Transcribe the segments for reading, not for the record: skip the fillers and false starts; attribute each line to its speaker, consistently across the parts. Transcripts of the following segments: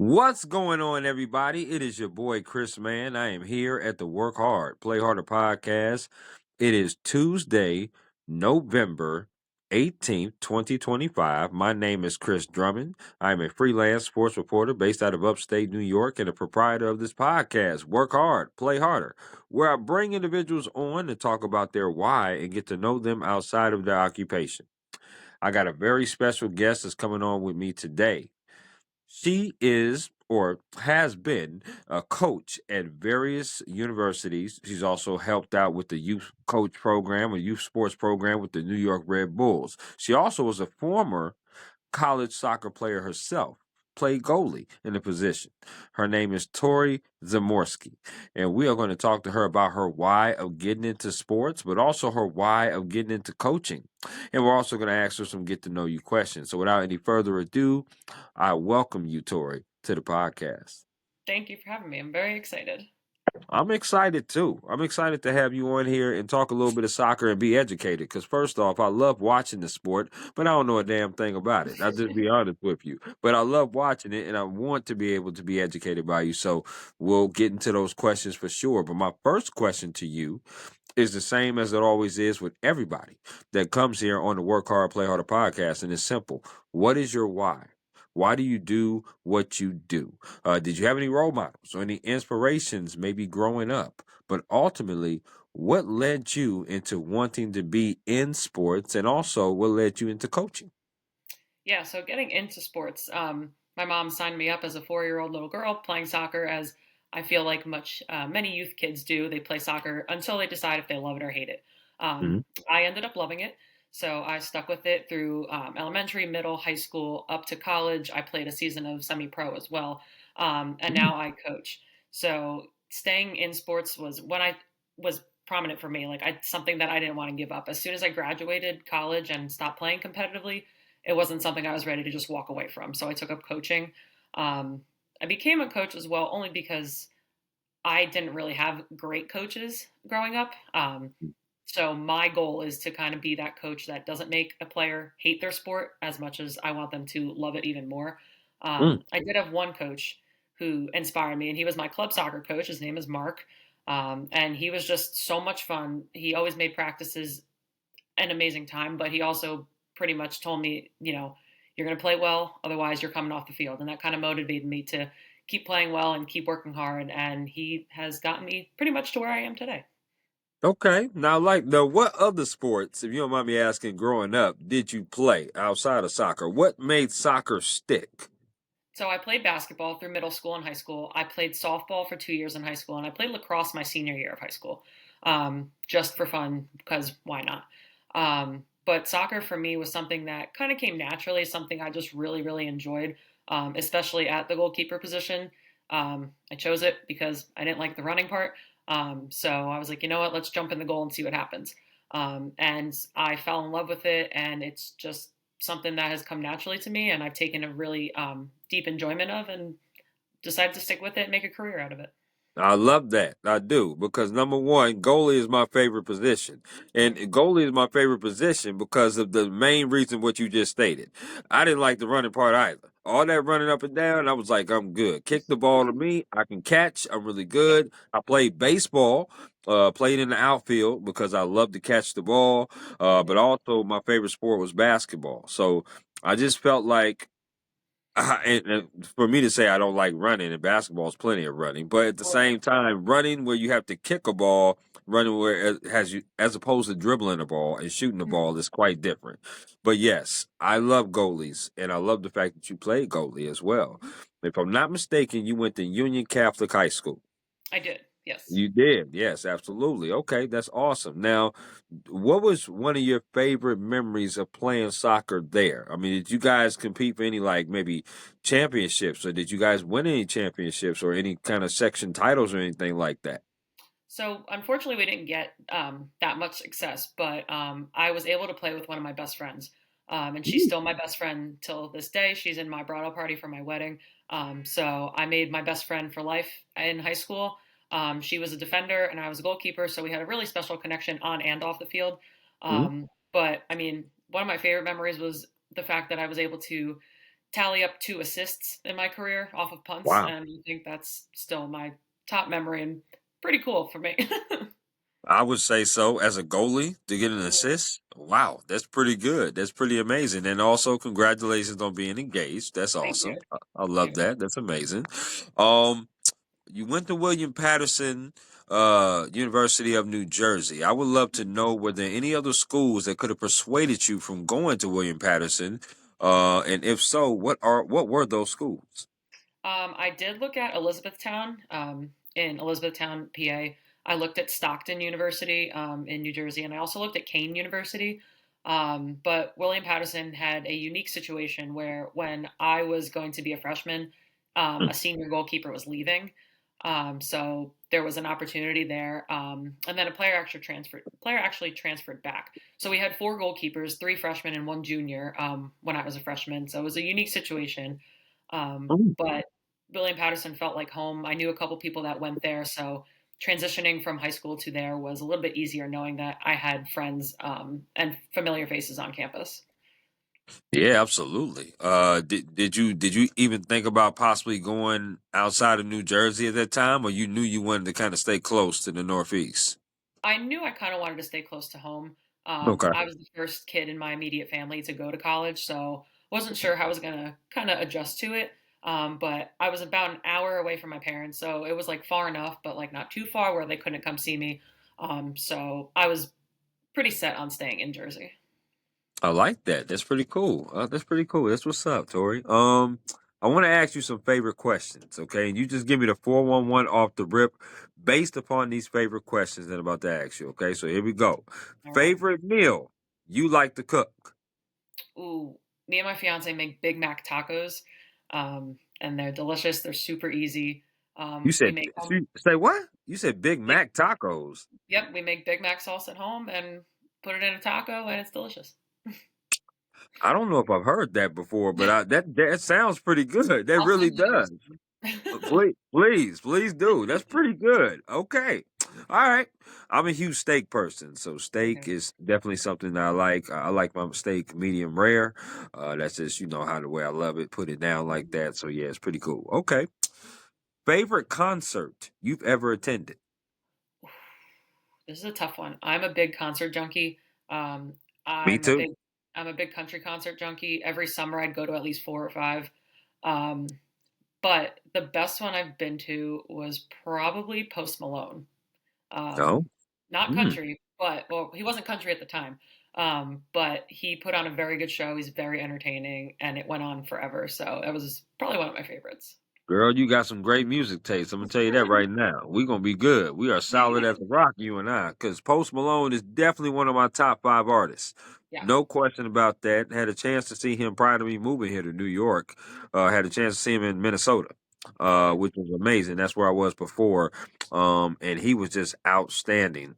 Speaker 1: What's going on, everybody? It is your boy Chris, man. I am here at the Work Hard, Play Harder podcast. It is Tuesday, November 18th, 2025. My name is Chris Drummond. I am a freelance sports reporter based out of upstate New York and a proprietor of this podcast, Work Hard, Play Harder, where I bring individuals on to talk about their why and get to know them outside of their occupation. I got a very special guest that's coming on with me today. She is or has been a coach at various universities. She's also helped out with the youth coach program, a youth sports program with the New York Red Bulls. She also was a former college soccer player herself, played goalie in the position. Her name is Tori Zamorski, and we are going to talk to her about her why of getting into sports, but also her why of getting into coaching. And we're also going to ask her some get to know you questions. So without any further ado, I welcome you, Tori, to the podcast.
Speaker 2: Thank you for having me. I'm very excited.
Speaker 1: I'm excited too. I'm excited to have you on here and talk a little bit of soccer and be educated. Because first off, I love watching the sport, but I don't know a damn thing about it. I'll just be honest with you. But I love watching it, and I want to be able to be educated by you. So we'll get into those questions for sure. But my first question to you is the same as it always is with everybody that comes here on the Work Hard, Play Harder podcast, and it's simple. What is your why? Why do you do what you do? Did you have any role models or any inspirations maybe growing up? But ultimately, what led you into wanting to be in sports and also what led you into coaching?
Speaker 2: Yeah, so getting into sports, my mom signed me up as a 4-year-old little girl playing soccer, as I feel like many youth kids do. They play soccer until they decide if they love it or hate it.
Speaker 1: Mhm.
Speaker 2: I ended up loving it, so I stuck with it through elementary, middle, high school, up to college. I played a season of semi-pro as well, and
Speaker 1: Mm.
Speaker 2: now I coach. So staying in sports was prominent for me. Like something that I didn't want to give up. As soon as I graduated college and stopped playing competitively, it wasn't something I was ready to just walk away from. So I took up coaching. Um, I became a coach as well, only because I didn't really have great coaches growing up. So my goal is to kind of be that coach that doesn't make a player hate their sport as much as I want them to love it even more.
Speaker 1: Mm.
Speaker 2: I did have one coach who inspired me, and he was my club soccer coach. His name is Mark. And he was just so much fun. He always made practices an amazing time, but he also pretty much told me, you're going to play well, otherwise you're coming off the field. And that kind of motivated me to keep playing well and keep working hard. And he has gotten me pretty much to where I am today.
Speaker 1: Okay. Now, what other sports, if you don't mind me asking, growing up, did you play outside of soccer? What made soccer stick?
Speaker 2: So I played basketball through middle school and high school. I played softball for 2 years in high school, and I played lacrosse my senior year of high school, just for fun because why not? But soccer for me was something that kind of came naturally, something I just really, really enjoyed, especially at the goalkeeper position. I chose it because I didn't like the running part. So I was like, you know what, let's jump in the goal and see what happens. And I fell in love with it, and it's just something that has come naturally to me, and I've taken a really deep enjoyment of, and decided to stick with it and make a career out of it.
Speaker 1: I love that. I do. Because number one, goalie is my favorite position. And goalie is my favorite position because of the main reason what you just stated. I didn't like the running part either. All that running up and down, I was like, I'm good. Kick the ball to me. I can catch. I'm really
Speaker 2: Yep.
Speaker 1: good. I played baseball, played in the outfield because I love to catch the ball. But
Speaker 2: Mhm.
Speaker 1: also my favorite sport was basketball. So I just felt like and for me to say I don't like running, and basketball is plenty of running, but at the
Speaker 2: Right.
Speaker 1: same time, running where you have to kick a ball, running where it has you, as opposed to dribbling a ball and shooting the
Speaker 2: Mhm.
Speaker 1: ball, is quite different. But yes, I love goalies, and I love the fact that you played goalie as well. If I'm not mistaken, you went to Union Catholic High School.
Speaker 2: I did. Yes.
Speaker 1: You did, yes, absolutely. Okay, that's awesome. Now, what was one of your favorite memories of playing soccer there? I mean, did you guys compete for any like maybe championships, or did you guys win any championships or any kind of section titles or anything like that?
Speaker 2: So unfortunately, we didn't get that much success, but I was able to play with one of my best friends, and she's
Speaker 1: Mm.
Speaker 2: still my best friend till this day. She's in my bridal party for my wedding. So I made my best friend for life in high school. She was a defender, and I was a goalkeeper, so we had a really special connection on and off the field.
Speaker 1: Mhm.
Speaker 2: But I mean, one of my favorite memories was the fact that I was able to tally up 2 assists in my career off of punts,
Speaker 1: Wow.
Speaker 2: and I think that's still my top memory and pretty cool for me.
Speaker 1: I would say so. As a goalie to get an
Speaker 2: Mhm.
Speaker 1: assist, wow, that's pretty good. That's pretty amazing. And also, congratulations on being engaged. That's
Speaker 2: Thank you.
Speaker 1: awesome. I
Speaker 2: Thank
Speaker 1: love
Speaker 2: you.
Speaker 1: that. That's amazing. Um, you went to William Patterson University of New Jersey. I would love to know were there any other schools that could have persuaded you from going to William Patterson? And if so, what were those schools?
Speaker 2: I did look at Elizabethtown, in Elizabethtown, PA. I looked at Stockton University, in New Jersey, and I also looked at Kane University. But William Patterson had a unique situation where when I was going to be a freshman, a senior goalkeeper was leaving. So there was an opportunity there, and then a player actually transferred. Player actually transferred back. So we had 4 goalkeepers, 3 freshmen and 1 junior, when I was a freshman. So it was a unique situation.
Speaker 1: Mm.
Speaker 2: But William Patterson felt like home. I knew a couple people that went there, so transitioning from high school to there was a little bit easier, knowing that I had friends and familiar faces on campus.
Speaker 1: Yeah, absolutely. Did you even think about possibly going outside of New Jersey at that time, or you knew you wanted to kind of stay close to the Northeast?
Speaker 2: I knew I kind of wanted to stay close to home.
Speaker 1: Okay.
Speaker 2: I was the first kid in my immediate family to go to college, so wasn't sure how I was gonna kind of adjust to it. But I was about an hour away from my parents, so it was like far enough, but like not too far where they couldn't come see me. So I was pretty set on staying in Jersey.
Speaker 1: I like that. That's pretty cool. That's pretty cool. That's what's up, Tori. I want to ask you some favorite questions, okay? And you just give me the 411 off the rip based upon these favorite questions that I'm about to ask you, okay? So here we go.
Speaker 2: All right.
Speaker 1: Favorite meal you like to cook?
Speaker 2: Ooh, me and my fiance make Big Mac tacos, and they're delicious. They're super easy.
Speaker 1: You
Speaker 2: We
Speaker 1: said,
Speaker 2: make them
Speaker 1: say what? You said Big
Speaker 2: big.
Speaker 1: Mac tacos.
Speaker 2: Yep, we make Big Mac sauce at home and put it in a taco, and it's delicious.
Speaker 1: I don't know if I've heard that before, but that sounds pretty good. That
Speaker 2: I'll
Speaker 1: really
Speaker 2: send you the
Speaker 1: does.
Speaker 2: recipe.
Speaker 1: Please do. That's pretty good. Okay. All right. I'm a huge steak person, so steak
Speaker 2: Okay.
Speaker 1: is definitely something that I like. I like my steak medium rare. That's just how the way I love it. Put it down like
Speaker 2: Mhm.
Speaker 1: that. So yeah, it's pretty cool. Okay. Favorite concert you've ever attended?
Speaker 2: This is a tough one. I'm a big concert junkie. Um,
Speaker 1: Me
Speaker 2: I'm a
Speaker 1: too.
Speaker 2: big I'm a big country concert junkie. Every summer, I'd go to at least 4 or 5. Um, but the best one I've been to was probably Post Malone.
Speaker 1: No.
Speaker 2: Not
Speaker 1: Hmm.
Speaker 2: country, but well, he wasn't country at the time. But he put on a very good show. He's very entertaining, and it went on forever. So that was probably one of my favorites.
Speaker 1: Girl, you got some great music taste. I'm gonna tell you that right now. We're gonna be good. We are solid as a rock, you and I. Because Post Malone is definitely one of my top 5 artists.
Speaker 2: Yeah.
Speaker 1: No question about that. Had a chance to see him prior to me moving here to New York. Had a chance to see him in Minnesota,
Speaker 2: Okay.
Speaker 1: which was amazing. That's where I was before. And he was just outstanding.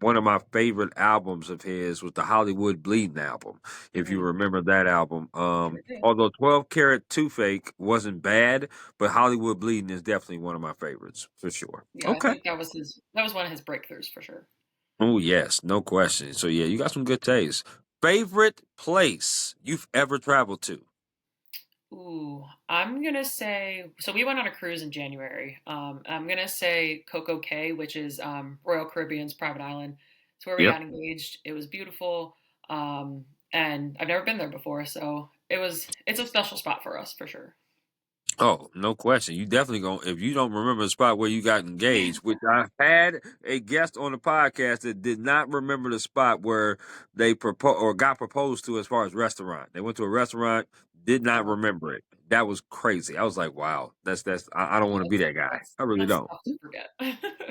Speaker 1: One of my favorite albums of his was the Hollywood Bleeding album, if you
Speaker 2: Mm,
Speaker 1: remember that album.
Speaker 2: sure did.
Speaker 1: Although 12 Karat 2 Fake wasn't bad, but Hollywood Bleeding is definitely one of my favorites for sure.
Speaker 2: Yeah, I
Speaker 1: Okay.
Speaker 2: think that was one of his breakthroughs for sure.
Speaker 1: Oh yes, no question. So yeah, you got some good taste. Favorite place you've ever traveled to?
Speaker 2: Ooh, I'm gonna say so. We went on a cruise in January. I'm gonna say Coco Cay, which is Royal Caribbean's private island. It's where we
Speaker 1: Yep.
Speaker 2: got engaged. It was beautiful, and I've never been there before, so it's a special spot for us for sure.
Speaker 1: Oh, no question. You definitely going if you don't remember the spot where you got engaged, which I had a guest on the podcast that did not remember the spot where they proposed or got proposed to as far as restaurant. They went to a restaurant, did not
Speaker 2: Oh,
Speaker 1: remember it. That was crazy. I was like, wow, I don't
Speaker 2: yeah,
Speaker 1: want to be that guy. I really
Speaker 2: that's
Speaker 1: don't.
Speaker 2: tough to forget.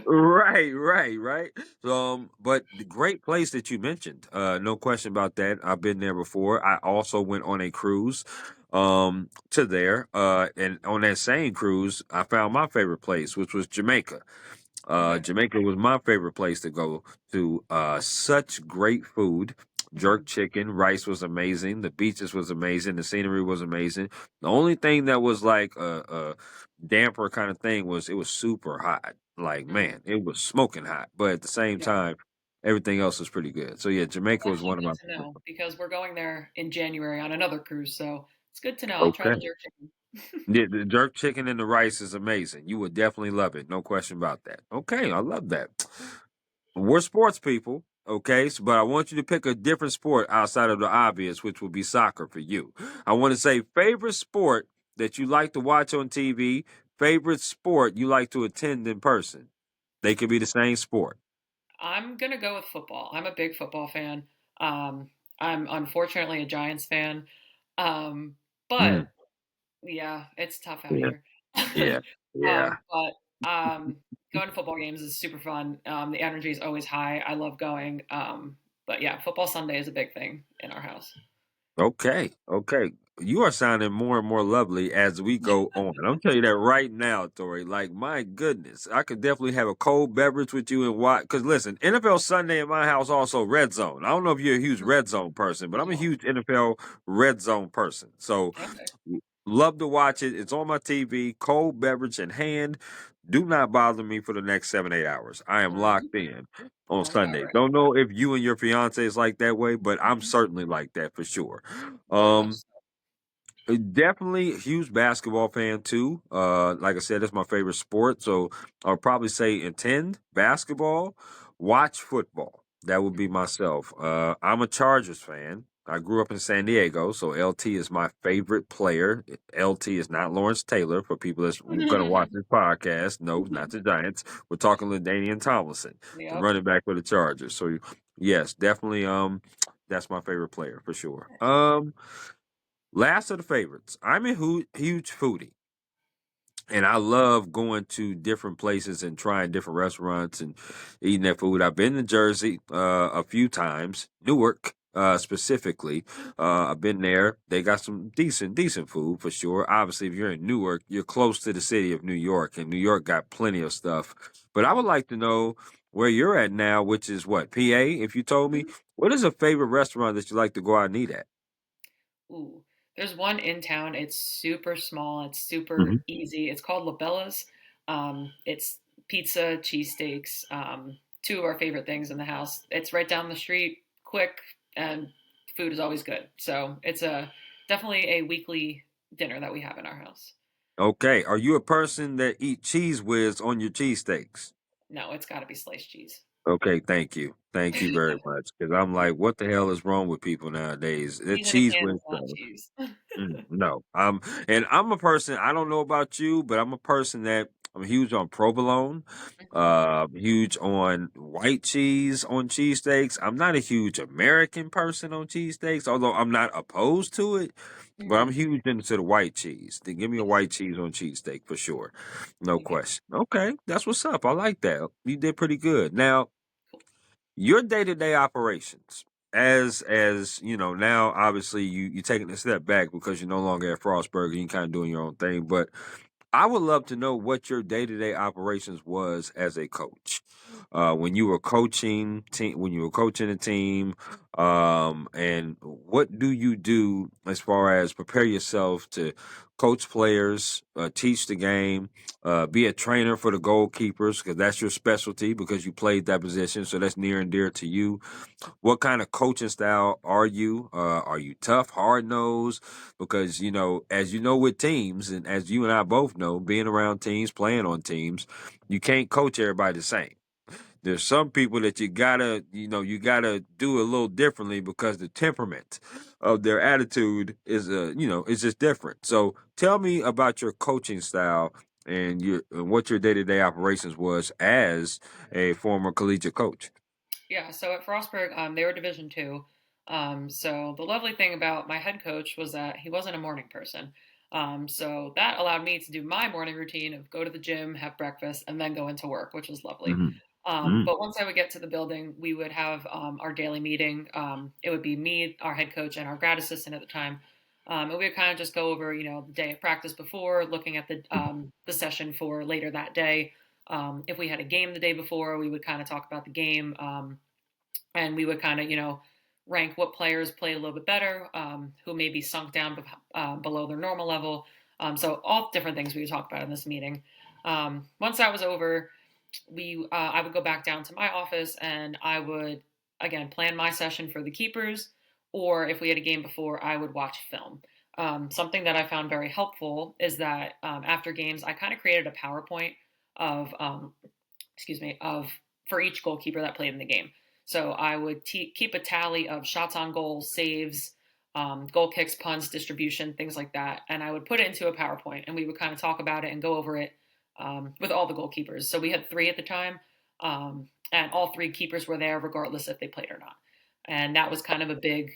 Speaker 1: Right. So, but the great place that you mentioned, no question about that. I've been there before. I also went on a cruise, to there, and on that same cruise, I found my favorite place, which was Jamaica.
Speaker 2: Okay.
Speaker 1: Jamaica was my favorite place to go to. Such great food. Jerk
Speaker 2: Mhm.
Speaker 1: chicken, rice was amazing. The beaches was amazing. The scenery was amazing. The only thing that was like a damper kind of thing was it was super hot. Like
Speaker 2: Mm.
Speaker 1: man, it was smoking hot. But at the same
Speaker 2: Yeah.
Speaker 1: time, everything else was pretty good. So yeah,
Speaker 2: That's
Speaker 1: Jamaica was
Speaker 2: actually
Speaker 1: one of
Speaker 2: good
Speaker 1: my
Speaker 2: to know because we're going there in January on another cruise, so It's good to know. I'll try the
Speaker 1: Okay.
Speaker 2: jerk chicken.
Speaker 1: Yeah, the jerk chicken and the rice is amazing. You would definitely love it. No question about that. Okay, I love that. We're sports people, okay? But I want you to pick a different sport outside of the obvious, which would be soccer for you. I want to say favorite sport that you like to watch on TV, favorite sport you like to attend in person. They could be the same sport.
Speaker 2: I'm gonna go with football. I'm a big football fan. Um, I'm unfortunately a Giants fan, um,
Speaker 1: Mm,
Speaker 2: but yeah, it's tough out
Speaker 1: yeah,
Speaker 2: here.
Speaker 1: yeah, yeah.
Speaker 2: But going to football games is super fun. The energy is always high. I love going. But yeah, football Sunday is a big thing in our house.
Speaker 1: Okay, okay. You are sounding more and more lovely as we go on. I'm telling you that right now, Tori. Like, my goodness, I could definitely have a cold beverage with you and watch. Because listen, NFL Sunday in my house also red zone. I don't know if you're a huge red zone person, but I'm a
Speaker 2: Oh,
Speaker 1: huge NFL red zone person. So
Speaker 2: okay.
Speaker 1: love to watch it. It's on my TV, cold beverage in hand. Do not bother me for the next 7, 8 hours. I am
Speaker 2: Mhm.
Speaker 1: locked in on
Speaker 2: Sounds about
Speaker 1: Sunday.
Speaker 2: right.
Speaker 1: Don't know if you and your fiance is like that way, but I'm
Speaker 2: Mhm.
Speaker 1: certainly like that for sure.
Speaker 2: Very much
Speaker 1: Um,
Speaker 2: so.
Speaker 1: Definitely a huge basketball fan too. Like I said, it's my favorite sport. So I'll probably say attend basketball, watch football. That would be
Speaker 2: Mhm.
Speaker 1: myself. I'm a Chargers fan. I grew up in San Diego, so LT is my favorite player. LT is not Lawrence Taylor for people that's going to watch this podcast. No, not the Giants. We're talking LaDainian Tomlinson, the
Speaker 2: Yep.
Speaker 1: running back for the Chargers. So yes, definitely that's my favorite player for sure. Last of the favorites. I'm a huge foodie, and I love going to different places and trying different restaurants and eating that food. I've been to Jersey a few times, Newark specifically. I've been there. They got some decent food for sure. Obviously, if you're in Newark, you're close to the city of New York, and New York got plenty of stuff. But I would
Speaker 2: Mhm.
Speaker 1: like to know where you're at now, which is what, PA? If you told me,
Speaker 2: Mhm.
Speaker 1: what is a favorite restaurant that you like to go out and eat at?
Speaker 2: Ooh, there's one in town. It's super small. It's
Speaker 1: Hmm.
Speaker 2: super easy. It's called Labella's. It's pizza, cheesesteaks, two of our favorite things in the house. It's right down the street, quick, and food is always good. So it's a definitely a weekly dinner that we have in our house.
Speaker 1: Okay. Are you a person that eat cheese whiz on your cheesesteaks?
Speaker 2: No, it's got to be sliced cheese.
Speaker 1: Okay, thank you. Thank you very much. Because I'm like, what the hell is wrong with people nowadays? The
Speaker 2: Cheese in a
Speaker 1: cheese
Speaker 2: can is
Speaker 1: whiz,
Speaker 2: not
Speaker 1: though.
Speaker 2: cheese.
Speaker 1: No. And I'm a person, I don't know about you, but I'm a person that I'm huge on provolone,
Speaker 2: Mhm,
Speaker 1: huge on white cheese on cheesesteaks. I'm not a huge American person on cheesesteaks, although I'm not opposed to it, but I'm
Speaker 2: mhm.
Speaker 1: huge into the white cheese. Then give me a
Speaker 2: Yes,
Speaker 1: white cheese on cheesesteak for sure. No
Speaker 2: same here.
Speaker 1: question. Okay, that's what's up. I like that. You did pretty good. Now,
Speaker 2: Cool.
Speaker 1: your day-to-day operations, as you know, now obviously you taking a step back because you're no longer at Frostburg and you kind of doing your own thing, but I would love to know what your day-to-day operations was as a coach. When you were coaching team, when you were coaching a team, and what do you do as far as prepare yourself to coach players, teach the game, be a trainer for the goalkeepers because that's your specialty because you played that position, so that's near and dear to you. What kind of coaching style are you? Are you tough, hard nosed? Because as you know, with teams, and as you and I both know, being around teams, playing on teams, you can't coach everybody the same. There's some people that you gotta do a little differently because the temperament of their attitude is just different. So tell me about your coaching style and what your day to day operations was as a former collegiate coach.
Speaker 2: Yeah, so at Frostburg, they were Division two. So the lovely thing about my head coach was that he wasn't a morning person. So that allowed me to do my morning routine of go to the gym, have breakfast, and then go into work, which was lovely.
Speaker 1: Hmm. Hmm.
Speaker 2: But once I would get to the building, we would have our daily meeting. It would be me, our head coach, and our grad assistant at the time. And we would kind of just go over, the day of practice before, looking at the session for later that day. If we had a game the day before, we would kind of talk about the game. And we would kind of rank what players played a little bit better, who maybe sunk down below their normal level. So all different things we would talk about in this meeting. Once that was over, we I would go back down to my office and I would again plan my session for the keepers, or if we had a game before, I would watch film. something that I found very helpful is that after games, I kind of created a PowerPoint of, excuse me, of for each goalkeeper that played in the game. So I would keep a tally of shots on goal, saves, goal kicks, punts, distribution, things like that, and I would put it into a PowerPoint, and we would kind of talk about it and go over it with all the goalkeepers. So we had three at the time, and all three keepers were there, regardless if they played or not. And that was kind of a big.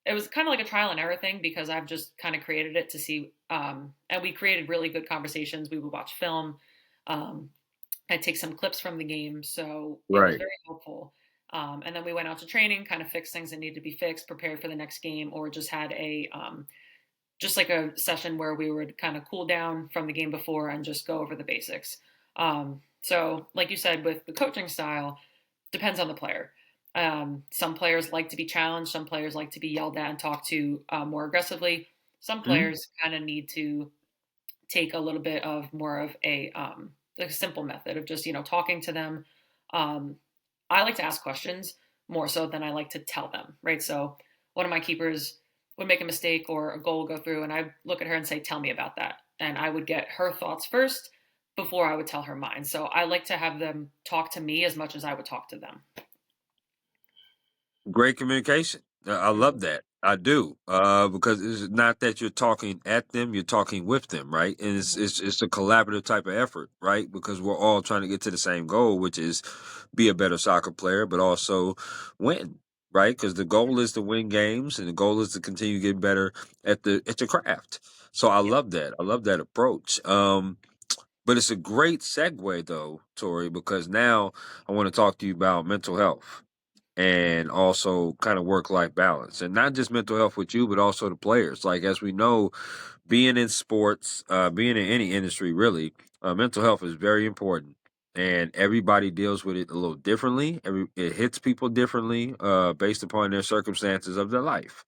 Speaker 2: It was kind of like a trial and error thing because I've just kind of created it to see, and we created really good conversations. We would watch film. Um, I'd take some clips from the game, so it was
Speaker 1: Right.
Speaker 2: very helpful. And then we went out to training, kind of fixed things that needed to be fixed, prepared for the next game, or just had a just like a session where we would kind of cool down from the game before and just go over the basics. So, like you said, with the coaching style, depends on the player. Some players like to be challenged. Some players like to be yelled at and talked to more aggressively. Some
Speaker 1: Mhm.
Speaker 2: players kind of need to take a little bit of more of a like a simple method of just talking to them. Um, I like to ask questions more so than I like to tell them, right? So one of my keepers would make a mistake or a goal would go through, and I'd look at her and say, "Tell me about that," and I would get her thoughts first before I would tell her mine. So I like to have them talk to me as much as I would talk to them.
Speaker 1: Great communication. I
Speaker 2: Mhm.
Speaker 1: love that. I do. Because it's not that you're talking at them, you're talking with them, right? And it's
Speaker 2: Mhm.
Speaker 1: it's it's a collaborative type of effort, right? Because we're all trying to get to the same goal, which is be a better soccer player, but also win, right? Because the goal is to win games, and the goal is to continue getting better at your craft. So I
Speaker 2: Yep.
Speaker 1: love that. I love that approach. But it's a great segue though, Tori, because now I want to talk to you about mental health and also kind of work life balance, and not just mental health with you, but also the players. Like, as we know, being in sports, being in any industry, really, mental health is very important. And everybody deals with it a little differently. It hits people differently based upon their circumstances of their life.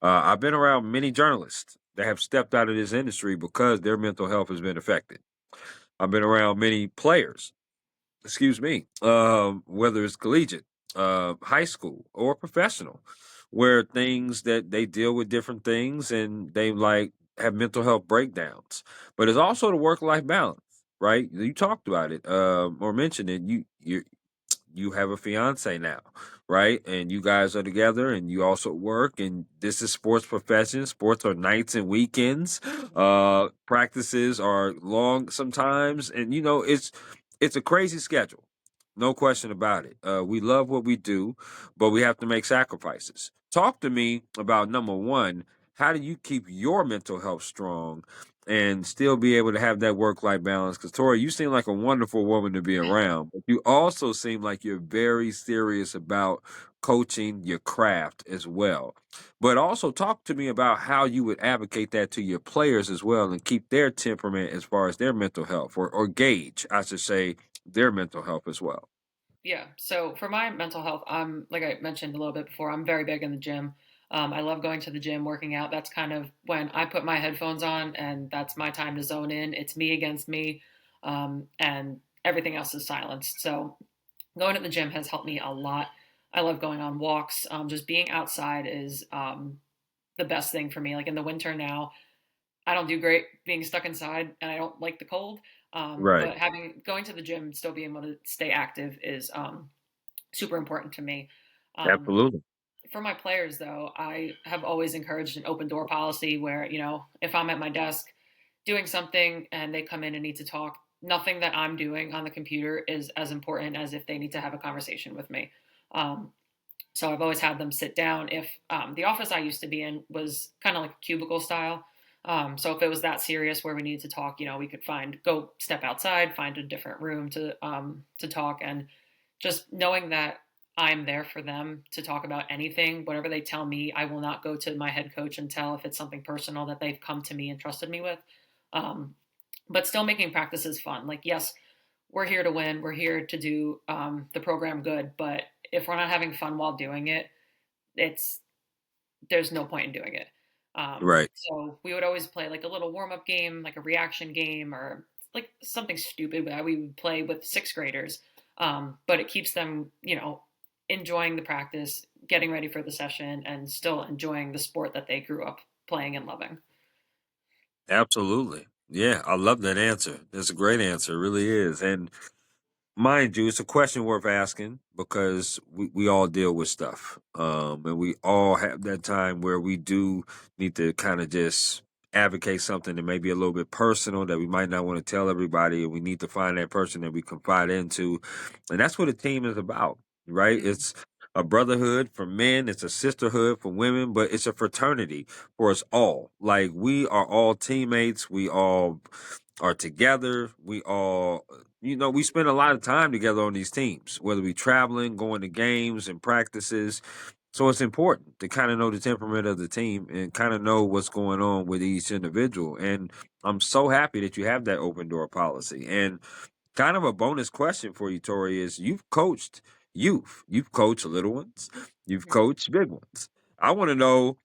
Speaker 1: I've been around many journalists that have stepped out of this industry because their mental health has been affected. I've been around many players, excuse me, whether it's collegiate, high school, or professional, where things that they deal with different things and they like have mental health breakdowns. But it's also the work life balance, right? You talked about it, or mentioned it. You have a fiance now, right? And you guys are together and you also work, and this is sports profession. Sports are nights and weekends. Practices are long sometimes, and it's a crazy schedule. No question about it. We love what we do, but we have to make sacrifices. Talk to me about number one, how do you keep your mental health strong and still be able to have that work life balance? Because Tori, you seem like a wonderful woman to be around, but you also seem like you're very serious about coaching your craft as well. But also talk to me about how you would advocate that to your players as well and keep their temperament as far as their mental health, or gauge, I should say, their mental health as well.
Speaker 2: Yeah. So for my mental health, I'm like I mentioned a little bit before, I'm very big in the gym. I love going to the gym, working out. That's kind of when I put my headphones on, and that's my time to zone in. It's me against me, and everything else is silenced. So going to the gym has helped me a lot. I love going on walks. Just being outside is the best thing for me. Like in the winter now, I don't do great being stuck inside, and I don't like the cold.
Speaker 1: Right.
Speaker 2: But having going to the gym, still being able to stay active is super important to me. Um,
Speaker 1: Absolutely.
Speaker 2: for my players, though, I have always encouraged an open door policy where, if I'm at my desk doing something and they come in and need to talk, nothing that I'm doing on the computer is as important as if they need to have a conversation with me. Um, so I've always had them sit down. If the office I used to be in was kind of like cubicle style, so if it was that serious where we needed to talk, we could go step outside, find a different room to talk, and just knowing that I'm there for them to talk about anything, whatever they tell me. I will not go to my head coach and tell if it's something personal that they've come to me and trusted me with. Um, but still making practices fun. Like, yes, we're here to win. We're here to do the program good. But if we're not having fun while doing it, it's there's no point in doing it.
Speaker 1: Right.
Speaker 2: So we would always play like a little warm up game, like a reaction game, or like something stupid that we would play with sixth graders. But it keeps them, enjoying the practice, getting ready for the session, and still enjoying the sport that they grew up playing and loving.
Speaker 1: Absolutely. Yeah, I love that answer. It's a great answer, it really is. And mind you, it's a question worth asking because we all deal with stuff. And we all have that time where we do need to kind of just advocate something that may be a little bit personal that we might not want to tell everybody. And we need to find that person that we confide into. And that's what a team is about, right?
Speaker 2: Mhm.
Speaker 1: It's a brotherhood for men, it's a sisterhood for women, but it's a fraternity for us all. Like we are all teammates, we all are together, we all we spend a lot of time together on these teams, whether we traveling, going to games and practices. So it's important to kind of know the temperament of the team and kind of know what's going on with each individual. And I'm so happy that you have that open door policy. And kind of a bonus question for you, Tori, is you've coached you've coached little ones, you've
Speaker 2: Mhm.
Speaker 1: coached big ones. I want to know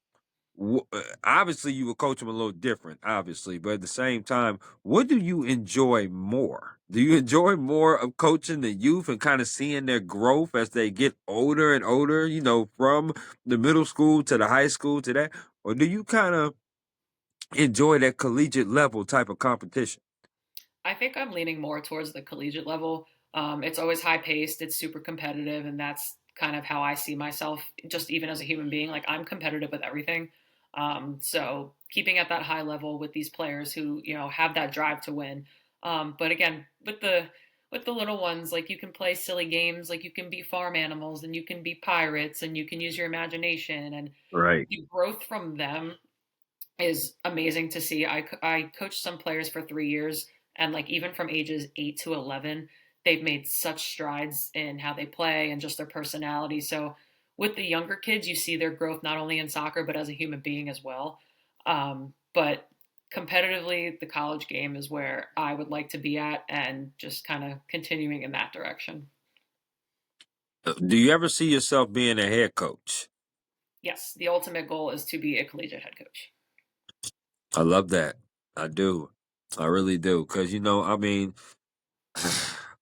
Speaker 1: obviously you will coach them a little different, obviously, but at the same time, what do you enjoy more? Do you enjoy more of coaching the youth and kind of seeing their growth as they get older and older, from the middle school to the high school to that? Or do you kind of enjoy that collegiate level type of competition?
Speaker 2: I think I'm leaning more towards the collegiate level. It's always high paced, it's super competitive, and that's kind of how I see myself, just even as a human being. Like I'm competitive with everything. So keeping at that high level with these players who have that drive to win. But again, with the little ones, like you can play silly games, like you can be farm animals, and you can be pirates, and you can use your imagination, and
Speaker 1: Right.
Speaker 2: the growth from them is amazing to see. I coached some players for 3 years, and like even from ages 8 to 11, they've made such strides in how they play and just their personality. So with the younger kids, you see their growth not only in soccer but as a human being as well. But competitively, the college game is where I would like to be at, and just kind of continuing in that direction.
Speaker 1: Do you ever see yourself being a head coach?
Speaker 2: Yes, the ultimate goal is to be a collegiate head coach.
Speaker 1: I love that. I do. I really do. Because, I mean,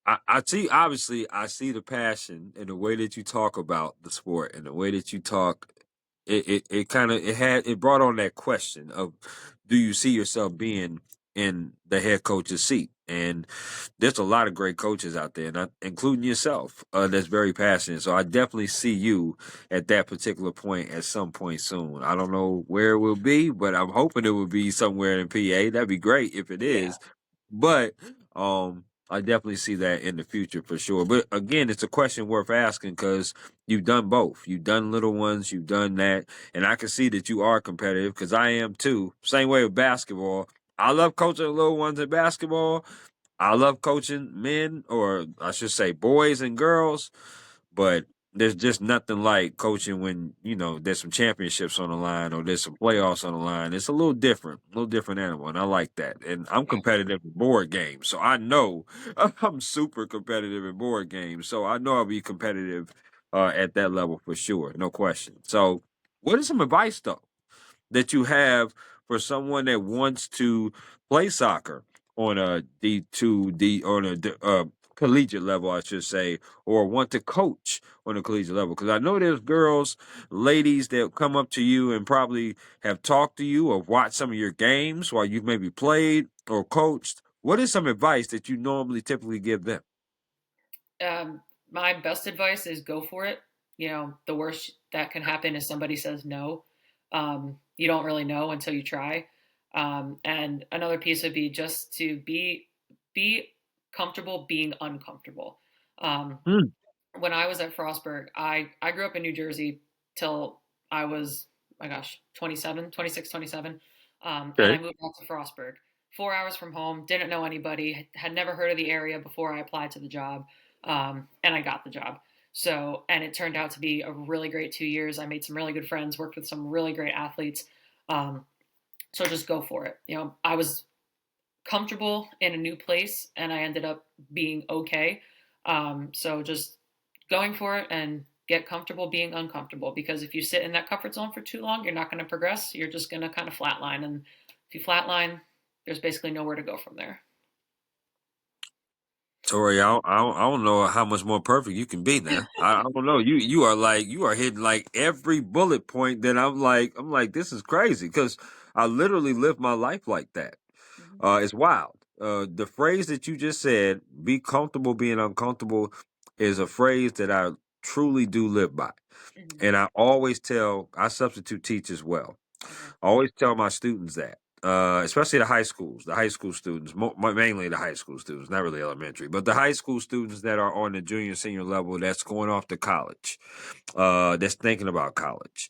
Speaker 1: I see obviously I see the passion and the way that you talk about the sport and the way that you talk it kind of it brought on that question of do you see yourself being in the head coach's seat? And there's a lot of great coaches out there, and including yourself, that's very passionate. So I definitely see you at that particular point at some point soon. I don't know where it will be, but I'm hoping it will be somewhere in PA. That'd be great if it
Speaker 2: Yeah.
Speaker 1: is. But I definitely see that in the future for sure. But again, it's a question worth asking because you've done both. You've done little ones, you've done that, and I can see that you are competitive because I am too. Same way with basketball. I love coaching the little ones in basketball. I love coaching men, or I should say boys and girls, but there's just nothing like coaching when, there's some championships on the line or there's some playoffs on the line. It's a little different animal, and I like that. And I'm competitive in board games, so I know I'm super competitive in board games. So I know I'll be competitive at that level for sure, no question. So, what is some advice though that you have for someone that wants to play soccer on a D2 D on a collegiate level, I should say, or want to coach on a collegiate level? Because I know there's girls, ladies that come up to you and probably have talked to you or watched some of your games while you've maybe played or coached. What is some advice that you normally typically give them?
Speaker 2: My best advice is go for it. The worst that can happen is somebody says no. You don't really know until you try. And another piece would be just to be comfortable being uncomfortable. Um,
Speaker 1: Hmm,
Speaker 2: when I was at Frostburg, I grew up in New Jersey till I was, my gosh, 27, 26, 27. And I
Speaker 1: okay.
Speaker 2: moved out to Frostburg, 4 hours from home, didn't know anybody, had never heard of the area before I applied to the job. And I got the job. So, and it turned out to be a really great 2 years. I made some really good friends, worked with some really great athletes. Um, so just go for it. I was comfortable in a new place and I ended up being okay. So just going for it and get comfortable being uncomfortable, because if you sit in that comfort zone for too long, you're not going to progress. You're just going to kind of flatline. And if you flatline, there's basically nowhere to go from there.
Speaker 1: Tori, I don't know how much more perfect you can be now. I don't know. You are hitting like every bullet point that I'm like this is crazy because I literally live my life like that.
Speaker 2: Hmm.
Speaker 1: It's wild. The phrase that you just said, "Be comfortable being uncomfortable," is a phrase that I truly do live by,
Speaker 2: Hmm.
Speaker 1: and I substitute teach as well.
Speaker 2: Okay.
Speaker 1: I always tell my students that, especially the high school students, mainly the high school students, not really elementary, but the high school students that are on the junior, senior level that's going off to college, that's thinking about college.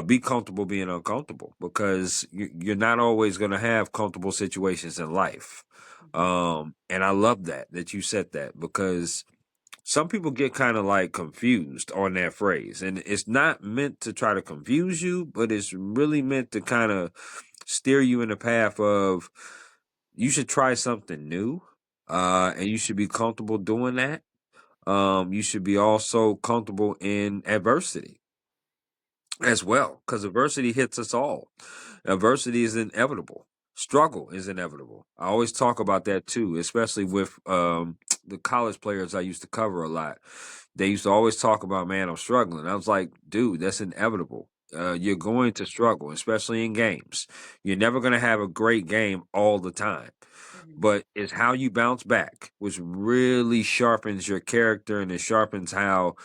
Speaker 1: Be comfortable being uncomfortable because you're not always going to have comfortable situations in life.
Speaker 2: Hmm.
Speaker 1: And I love that you said that because some people get kind of like confused on that phrase, and it's not meant to try to confuse you, but it's really meant to kind of steer you in the path of you should try something new, and you should be comfortable doing that. You should be also comfortable in adversity as well, because adversity hits us all. Adversity is inevitable. Struggle is inevitable. I always talk about that too, especially with the college players I used to cover a lot. They used to always talk about, man, I'm struggling. I was like, dude, that's inevitable. You're going to struggle, especially in games. You're never going to have a great game all the time,
Speaker 2: Hmm.
Speaker 1: but it's how you bounce back, which really sharpens your character and it sharpens how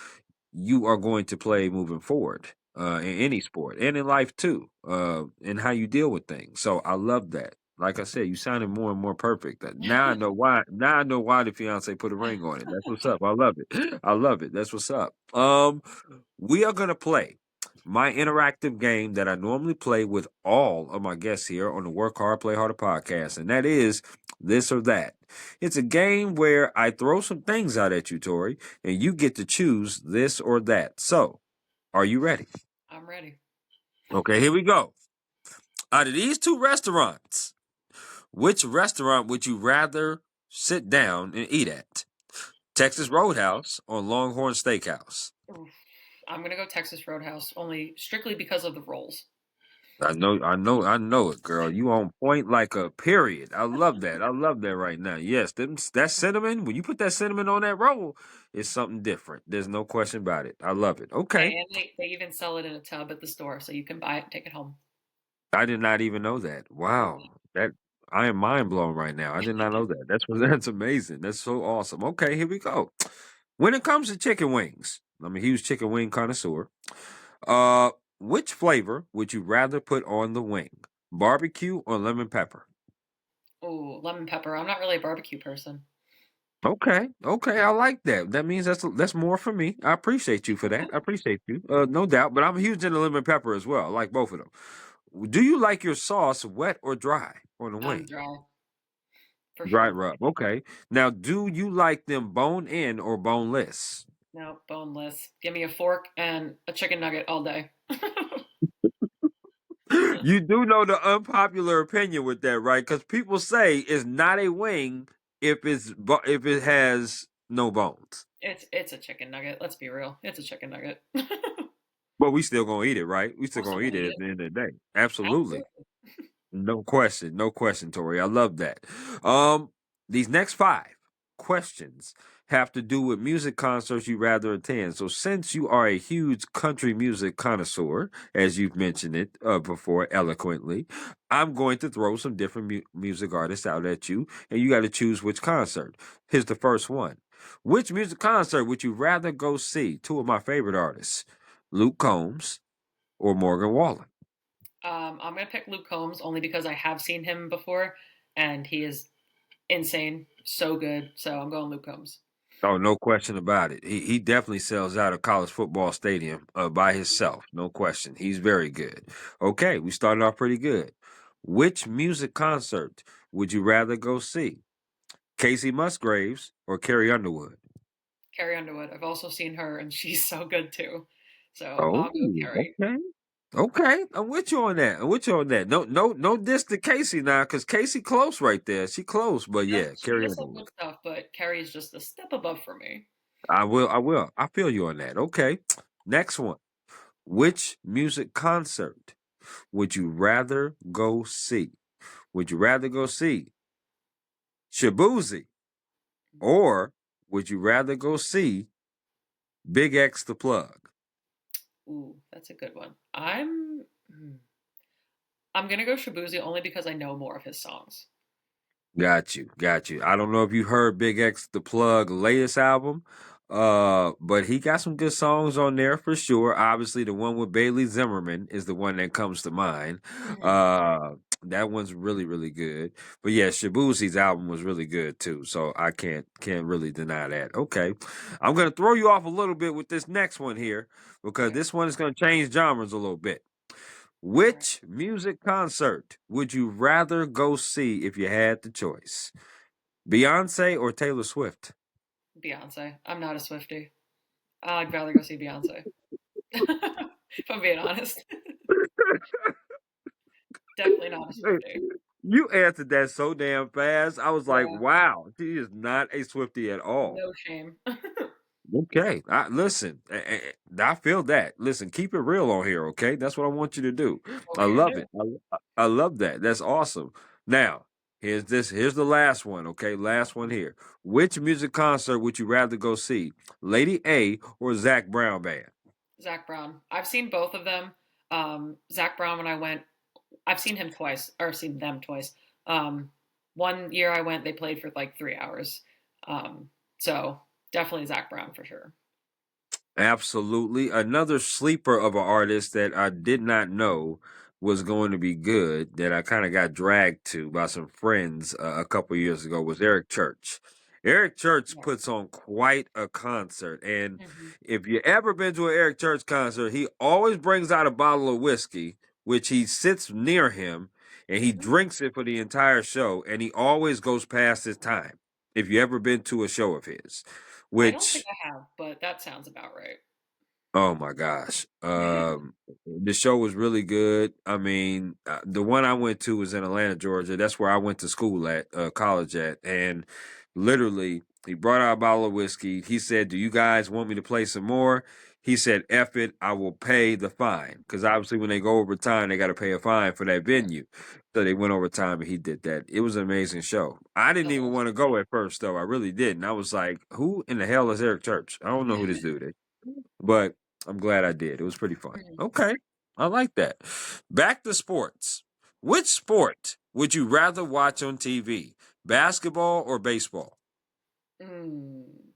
Speaker 1: you are going to play moving forward in any sport and in life too, and how you deal with things. So I love that. Like I said, you sounded more and more perfect. Now I know why. Now I know why the fiance put a ring on it. That's what's up. I love it. I love it. That's what's up. We are gonna play my interactive game that I normally play with all of my guests here on the Work Hard, Play Harder podcast, and that is this or that. It's a game where I throw some things out at you, Tori, and you get to choose this or that. So, are you ready?
Speaker 2: I'm ready.
Speaker 1: Okay, here we go. Out of these two restaurants, which restaurant would you rather sit down and eat at? Texas Roadhouse or Longhorn Steakhouse?
Speaker 2: Oof. I'm gonna go Texas Roadhouse only strictly because of the rolls.
Speaker 1: I know it, girl. You on point like a period. I love that. I love that right now. Yes, that cinnamon, when you put that cinnamon on that roll, it's something different. There's no question about it. I love it. Okay.
Speaker 2: Hey, and they even sell it in a tub at the store, so you can buy it and take it home.
Speaker 1: I did not even know that. Wow. That I am mind blown right now. I did not know that. That's amazing. That's so awesome. Okay, here we go. When it comes to chicken wings, I'm a huge chicken wing connoisseur. Uh, which flavor would you rather put on the wing? Barbecue or lemon pepper?
Speaker 2: Oh, lemon pepper. I'm not really a barbecue person.
Speaker 1: Okay, okay, I like that. That means that's more for me. I appreciate you for that. I appreciate you. No doubt. But I'm huge into lemon pepper as well. I like both of them. Do you like your sauce wet or dry on the
Speaker 2: I'm
Speaker 1: wing?
Speaker 2: dry for
Speaker 1: Dry
Speaker 2: sure.
Speaker 1: rub. Okay. Now, do you like them bone in or boneless?
Speaker 2: No, boneless. Give me a fork and a chicken nugget all day.
Speaker 1: You do know the unpopular opinion with that, right? Because people say it's not a wing if it has no bones.
Speaker 2: It's a chicken nugget. Let's be real. It's a chicken nugget.
Speaker 1: But we still gonna eat it, right? We still
Speaker 2: I'm still
Speaker 1: gonna
Speaker 2: gonna
Speaker 1: eat
Speaker 2: eat
Speaker 1: it at
Speaker 2: it.
Speaker 1: the end of the day. Absolutely.
Speaker 2: Absolutely.
Speaker 1: No question, Tori. I love that. Um, these next five questions have to do with music concerts you rather attend. So, since you are a huge country music connoisseur, as you've mentioned it before eloquently, I'm going to throw some different music artists out at you, and you got to choose which concert. Here's the first one. Which music concert would you rather go see? Two of my favorite artists, Luke Combs or Morgan Wallen.
Speaker 2: I'm gonna pick Luke Combs only because I have seen him before, and he is insane, so good. So I'm going Luke Combs.
Speaker 1: Oh, no question about it. He definitely sells out a college football stadium by himself. No question. He's very good. Okay, we started off pretty good. Which music concert would you rather go see? Casey Musgraves or Carrie Underwood?
Speaker 2: Carrie Underwood. I've also seen her, and she's so good too. So
Speaker 1: Oh,
Speaker 2: I'll go Carrie.
Speaker 1: okay. Okay, I'm with you on that. I'm with you on that. No diss to Casey now, because Casey close right there. She close, but yeah,
Speaker 2: She
Speaker 1: Carrie
Speaker 2: does some
Speaker 1: Underwood.
Speaker 2: good stuff, but Carrie is just a step above for me.
Speaker 1: I will. I feel you on that. Okay. Next one. Which music concert would you rather go see? Would you rather go see Shabuzi or would you rather go see Big X the Plug?
Speaker 2: Ooh, that's a good one. I'm gonna go Shabuzi only because I know more of his songs.
Speaker 1: Got you, got you. I don't know if you heard Big X the Plug latest album, but he got some good songs on there for sure. Obviously, the one with Bailey Zimmerman is the one that comes to mind.
Speaker 2: Hmm.
Speaker 1: Uh, that one's really, really good. But yeah, Shabuzi's album was really good too, so I can't really deny that. Okay, I'm gonna throw you off a little bit with this next one here because
Speaker 2: Okay.
Speaker 1: this one is gonna change genres a little bit.
Speaker 2: All right.
Speaker 1: Which music concert would you rather go see if you had the choice? Beyonce or Taylor Swift?
Speaker 2: Beyonce. I'm not a Swiftie. I'd rather go see Beyonce. If I'm being honest. Definitely not a Swiftie.
Speaker 1: You answered that so damn fast. I was like,
Speaker 2: Yeah.
Speaker 1: wow, she is not a Swiftie at all.
Speaker 2: No shame.
Speaker 1: Okay. Listen, I feel that. Listen, keep it real on here, okay? That's what I want you to do.
Speaker 2: What
Speaker 1: I
Speaker 2: we gonna
Speaker 1: love
Speaker 2: do?
Speaker 1: it. I love that. That's awesome. Now, here's the last one, okay? Last one here. Which music concert would you rather go see? Lady A or Zach Brown Band?
Speaker 2: Zach Brown. I've seen both of them. Zach Brown, when I went, I've seen him twice, or seen them twice. Um, one year I went, they played for like 3 hours. So definitely Zach Brown for sure.
Speaker 1: Absolutely. Another sleeper of an artist that I did not know was going to be good that I kind of got dragged to by some friends a couple years ago was Eric Church. Eric Church
Speaker 2: Yeah.
Speaker 1: puts on quite a concert. And
Speaker 2: Hmm.
Speaker 1: if you ever been to an Eric Church concert, he always brings out a bottle of whiskey, which he sits near him and he
Speaker 2: Hmm.
Speaker 1: drinks it for the entire show. And he always goes past his time. If you ever been to a show of his,
Speaker 2: I don't think
Speaker 1: which
Speaker 2: I have, but that sounds about right.
Speaker 1: oh my gosh. The show was really good. I mean, the one I went to was in Atlanta, Georgia. That's where I went to school at, college at. And literally, he brought out a bottle of whiskey. He said, "Do you guys want me to play some more?" He said, "F it, I will pay the fine." Because obviously, when they go over time, they got to pay a fine for that venue. So they went over time and he did that. It was an amazing show. I didn't
Speaker 2: That's
Speaker 1: even want to go at first, though. I really didn't. I was like, who in the hell is Eric Church? I don't know who this
Speaker 2: awesome.
Speaker 1: dude is. But I'm glad I did. It was pretty fun.
Speaker 2: Mhm.
Speaker 1: Okay. I like that. Back to sports. Which sport would you rather watch on TV? Basketball or baseball?
Speaker 2: Mm,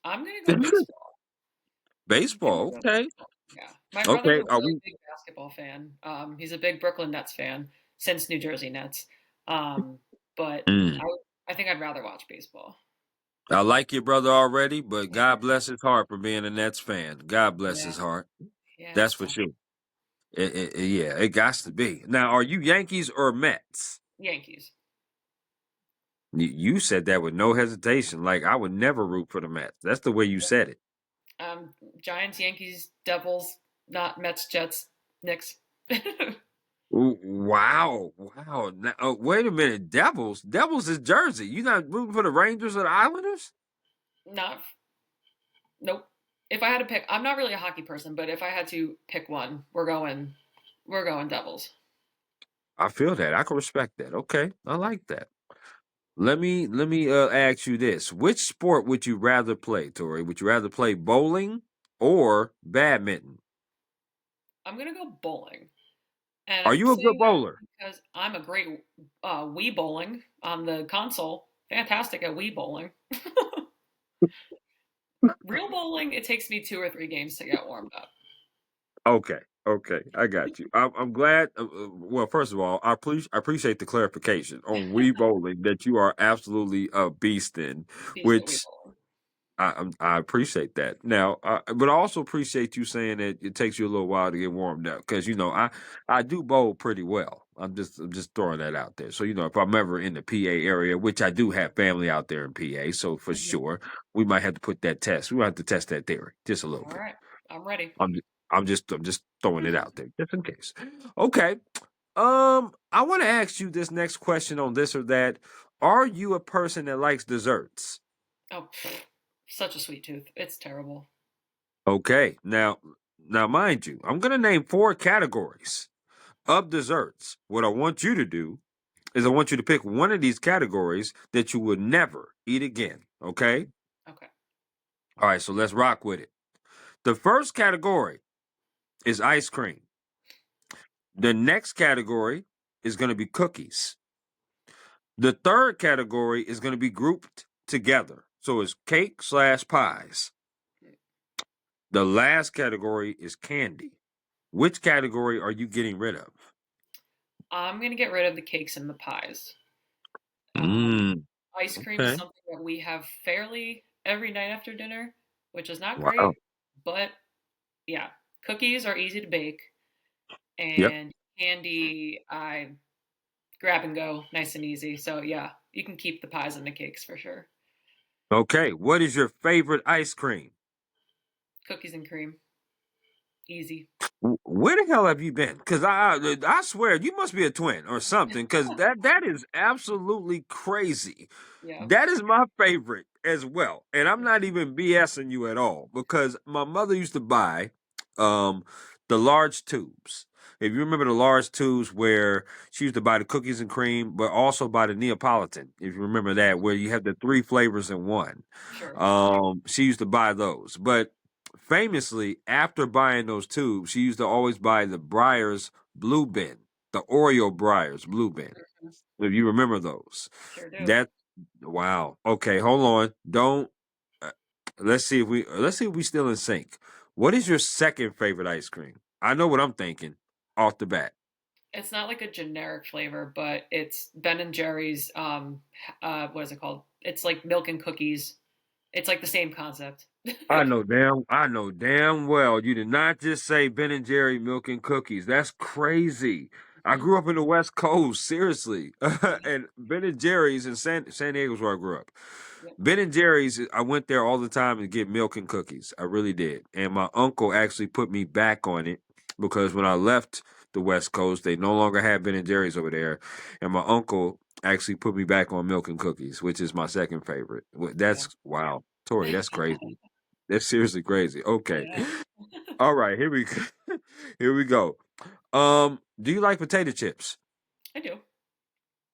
Speaker 2: I'm gonna go baseball. I'm gonna
Speaker 1: Baseball.
Speaker 2: go
Speaker 1: Okay.
Speaker 2: baseball. Yeah, my brother's
Speaker 1: Okay.
Speaker 2: a
Speaker 1: Are
Speaker 2: really
Speaker 1: we
Speaker 2: big basketball fan. He's a big Brooklyn Nets fan since New Jersey Nets. Um, but
Speaker 1: Mm.
Speaker 2: I think I'd rather watch baseball.
Speaker 1: I like your brother already, but
Speaker 2: Yeah,
Speaker 1: God bless his heart for being a Nets fan. God bless
Speaker 2: yeah,
Speaker 1: his heart.
Speaker 2: yeah.
Speaker 1: That's
Speaker 2: It's
Speaker 1: for
Speaker 2: tough.
Speaker 1: sure. Yeah, it got to be. Now, are you Yankees or Mets?
Speaker 2: Yankees.
Speaker 1: You said that with no hesitation. Like I would never root for the Mets. That's the way you said it.
Speaker 2: Giants, Yankees, Devils, not Mets, Jets, Knicks.
Speaker 1: Ooh, wow, wow. Now, wait a minute, Devils. Devils is Jersey. You not rooting for the Rangers or the Islanders?
Speaker 2: Not nope. If I had to pick, I'm not really a hockey person, but if I had to pick one, we're going Devils.
Speaker 1: I feel that. I can respect that. Okay, I like that. Let me ask you this: which sport would you rather play, Tori? Would you rather play bowling or badminton?
Speaker 2: I'm gonna go bowling. And
Speaker 1: Are
Speaker 2: I'm
Speaker 1: you a good
Speaker 2: saying that
Speaker 1: bowler?
Speaker 2: because I'm a great Wii bowling on the console. Fantastic at Wii bowling. Real bowling, it takes me 2 or 3 games to get warmed up.
Speaker 1: Okay, okay, I got you. I'm glad. Well, first of all, I appreciate the clarification on Wii bowling that you are absolutely a beast in,
Speaker 2: Beast at Wii
Speaker 1: which
Speaker 2: bowling.
Speaker 1: I appreciate that. Now, but I also appreciate you saying that it takes you a little while to get warmed up because I do bowl pretty well. I'm just throwing that out there. So if I'm ever in the PA area, which I do have family out there in PA, so for
Speaker 2: Hmm.
Speaker 1: sure we might have to put that test. We might have to test that theory just a little
Speaker 2: All
Speaker 1: bit.
Speaker 2: right, I'm ready.
Speaker 1: I'm just throwing it out there just in case. Okay. I want to ask you this next question on this or that. Are you a person that likes desserts?
Speaker 2: Oh, such a sweet tooth. It's terrible.
Speaker 1: Okay. Now mind you, I'm going to name four categories of desserts. What I want you to do is I want you to pick one of these categories that you would never eat again. Okay.
Speaker 2: Okay.
Speaker 1: All right. So let's rock with it. The first category is ice cream. The next category is going to be cookies. The third category is going to be grouped together. So it's cake slash pies. The last category is candy. Which category are you getting rid of?
Speaker 2: I'm gonna get rid of the cakes and the pies. Um,
Speaker 1: Mm,
Speaker 2: Ice cream is
Speaker 1: okay.
Speaker 2: something that we have fairly every night after dinner, which is not
Speaker 1: Wow.
Speaker 2: great, but yeah, cookies are easy to bake,
Speaker 1: Yep.
Speaker 2: and candy I grab and go, nice and easy. So yeah, you can keep the pies and the cakes for sure.
Speaker 1: Okay. What is your favorite ice cream?
Speaker 2: Cookies and cream, easy.
Speaker 1: Where the hell have you been? Because I swear you must be a twin or something. Because that is absolutely crazy.
Speaker 2: Yeah.
Speaker 1: That is my favorite as well, and I'm not even BSing you at all. Because my mother used to buy um the large tubes. If you remember the large tubes where she used to buy the cookies and cream, but also buy the Neapolitan. If you remember that, where you have the three flavors in one.
Speaker 2: Sure.
Speaker 1: She used to buy those, but famously, after buying those tubes, she used to always buy the Breyers Blue Bin, the Oreo Breyers Blue Bin.
Speaker 2: Mhm.
Speaker 1: If you remember those,
Speaker 2: Sure do.
Speaker 1: that wow. Okay, hold on. Don't. Uh, let's see if we still in sync. What is your second favorite ice cream? I know what I'm thinking off the bat.
Speaker 2: It's not like a generic flavor, but it's Ben and Jerry's. What is it called? It's like milk and cookies. It's like the same concept.
Speaker 1: I know damn well you did not just say Ben and Jerry milk and cookies. That's crazy. I grew up in the West Coast, seriously.
Speaker 2: Yeah.
Speaker 1: And Ben and Jerry's in San Diego's where I grew up.
Speaker 2: Yeah.
Speaker 1: Ben and Jerry's, I went there all the time to get milk and cookies. I really did. And my uncle actually put me back on it because when I left the West Coast, they no longer had Ben and Jerry's over there. And my uncle actually put me back on milk and cookies, which is my second favorite.
Speaker 2: Yeah.
Speaker 1: That's wow. Tori, that's crazy. That's seriously crazy. Okay.
Speaker 2: Yeah.
Speaker 1: All right, here we go. Here we go. Do you like potato chips?
Speaker 2: I do.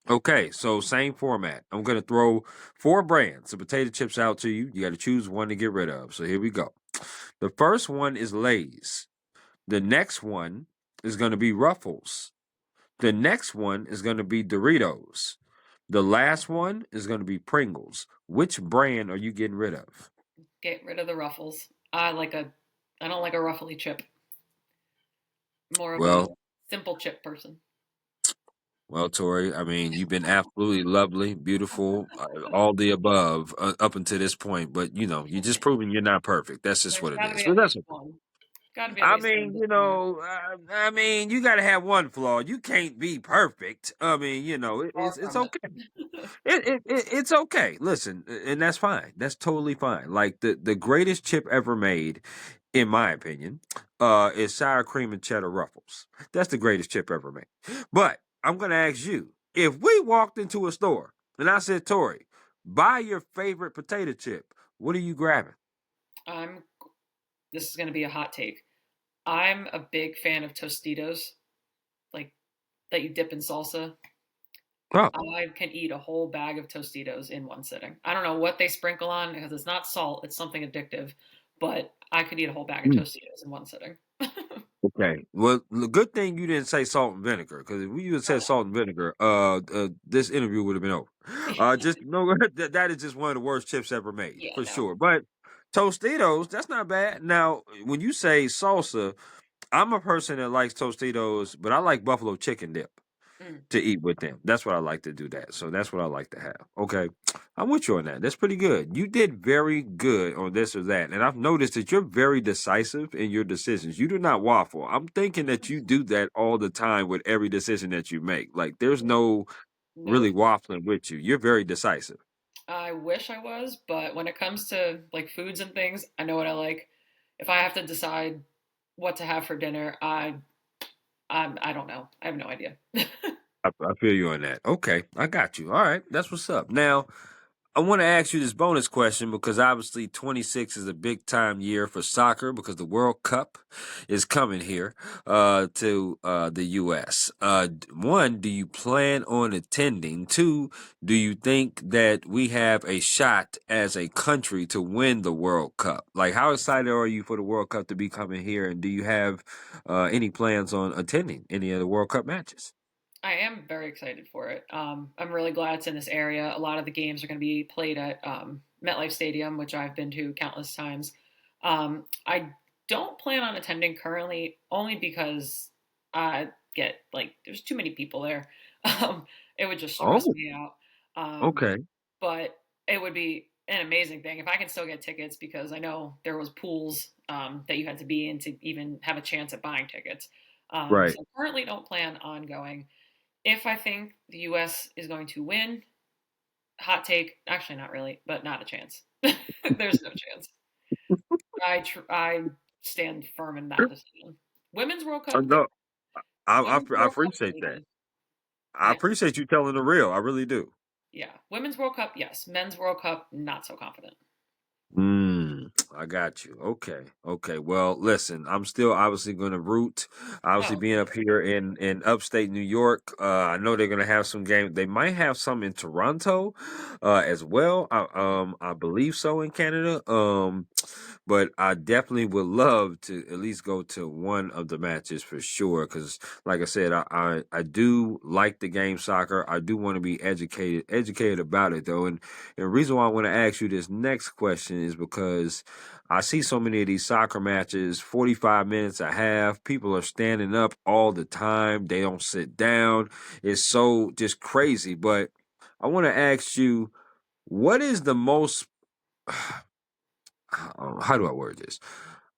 Speaker 1: Okay, so same format. I'm gonna throw four brands of potato chips out to you. You got to choose one to get rid of. So here we go. The first one is Lay's. The next one is gonna be Ruffles. The next one is gonna be Doritos. The last one is gonna be Pringles. Which brand are you getting rid of?
Speaker 2: Get rid of the ruffles. I don't like a ruffly chip. More of a
Speaker 1: Well,
Speaker 2: simple chip person.
Speaker 1: Well, Tori, I mean, you've been absolutely lovely, beautiful, all the above up until this point. But you're just proving you're not perfect. That's just
Speaker 2: There's
Speaker 1: what it
Speaker 2: got to
Speaker 1: is.
Speaker 2: be
Speaker 1: But
Speaker 2: at
Speaker 1: that's
Speaker 2: least
Speaker 1: okay.
Speaker 2: one. Got to be at
Speaker 1: I
Speaker 2: least one
Speaker 1: mean,
Speaker 2: good in there.
Speaker 1: you got to have one flaw. You can't be perfect. I mean,
Speaker 2: Far
Speaker 1: it's
Speaker 2: from it.
Speaker 1: okay. It's okay. Listen, and that's fine. That's totally fine. Like the greatest chip ever made, in my opinion, is sour cream and cheddar ruffles. That's the greatest chip ever made. But I'm gonna ask you, if we walked into a store and I said, Tori, buy your favorite potato chip, what are you grabbing?
Speaker 2: I'm. This is going to be a hot take. I'm a big fan of Tostitos, like that you dip in salsa.
Speaker 1: Oh,
Speaker 2: I can eat a whole bag of Tostitos in one sitting. I don't know what they sprinkle on because it's not salt, it's something addictive, but I could eat a whole bag of Tostitos in one sitting.
Speaker 1: okay. Well, the good thing you didn't say salt and vinegar, because if you had
Speaker 2: Oh,
Speaker 1: said salt and vinegar, this interview would have been over.
Speaker 2: no.
Speaker 1: Just no, that is just one of the worst chips ever made
Speaker 2: Yeah,
Speaker 1: for
Speaker 2: no.
Speaker 1: sure. But Tostitos, that's not bad. Now, when you say salsa, I'm a person that likes Tostitos, but I like buffalo chicken dip
Speaker 2: Mm,
Speaker 1: to eat with them. That's what I like to do that. So that's what I like to have. Okay. I'm with you on that. That's pretty good. You did very good on this or that. And I've noticed that you're very decisive in your decisions. You do not waffle. I'm thinking that you do that all the time with every decision that you make. Like there's no really
Speaker 2: nope.
Speaker 1: waffling with you. You're very decisive.
Speaker 2: I wish I was, but when it comes to like foods and things, I know what I like. If I have to decide what to have for dinner, I don't know. I have no idea.
Speaker 1: I feel you on that. Okay. I got you. All right. That's what's up. Now, I want to ask you this bonus question because obviously 26 is a big time year for soccer because the World Cup is coming here to the U.S. One, do you plan on attending? Two, do you think that we have a shot as a country to win the World Cup? Like, how excited are you for the World Cup to be coming here? And do you have any plans on attending any of the World Cup matches?
Speaker 2: I am very excited for it. I'm really glad it's in this area. A lot of the games are going to be played at MetLife Stadium, which I've been to countless times. I don't plan on attending currently, only because I get like there's too many people there. It would just stress
Speaker 1: Oh,
Speaker 2: me out. Um,
Speaker 1: okay.
Speaker 2: but it would be an amazing thing if I can still get tickets because I know there was pools that you had to be in to even have a chance at buying tickets.
Speaker 1: Right.
Speaker 2: So currently don't plan on going. If I think the US is going to win, hot take, actually not really, but not a chance. There's no chance. I stand firm in that decision. Women's World Cup, yeah.
Speaker 1: No,
Speaker 2: Women's
Speaker 1: I
Speaker 2: World Cup,
Speaker 1: appreciate that.
Speaker 2: maybe.
Speaker 1: I
Speaker 2: Yeah,
Speaker 1: appreciate you telling the real. I really do.
Speaker 2: yeah. Women's World Cup, yes. Men's World Cup, not so confident.
Speaker 1: I got you. Okay. Okay. Well, listen, I'm still obviously going to root. Obviously,
Speaker 2: Oh,
Speaker 1: being up here in upstate New York, I know they're going to have some games. They might have some in Toronto, as well. I believe so in Canada. But I definitely would love to at least go to one of the matches for sure. Because, like I said, I do like the game soccer. I do want to be educated about it though, and the reason why I want to ask you this next question is because I see so many of these soccer matches, 45 minutes, a half. People are standing up all the time. They don't sit down. It's so just crazy. But I want to ask you, what is the most, how do I word this?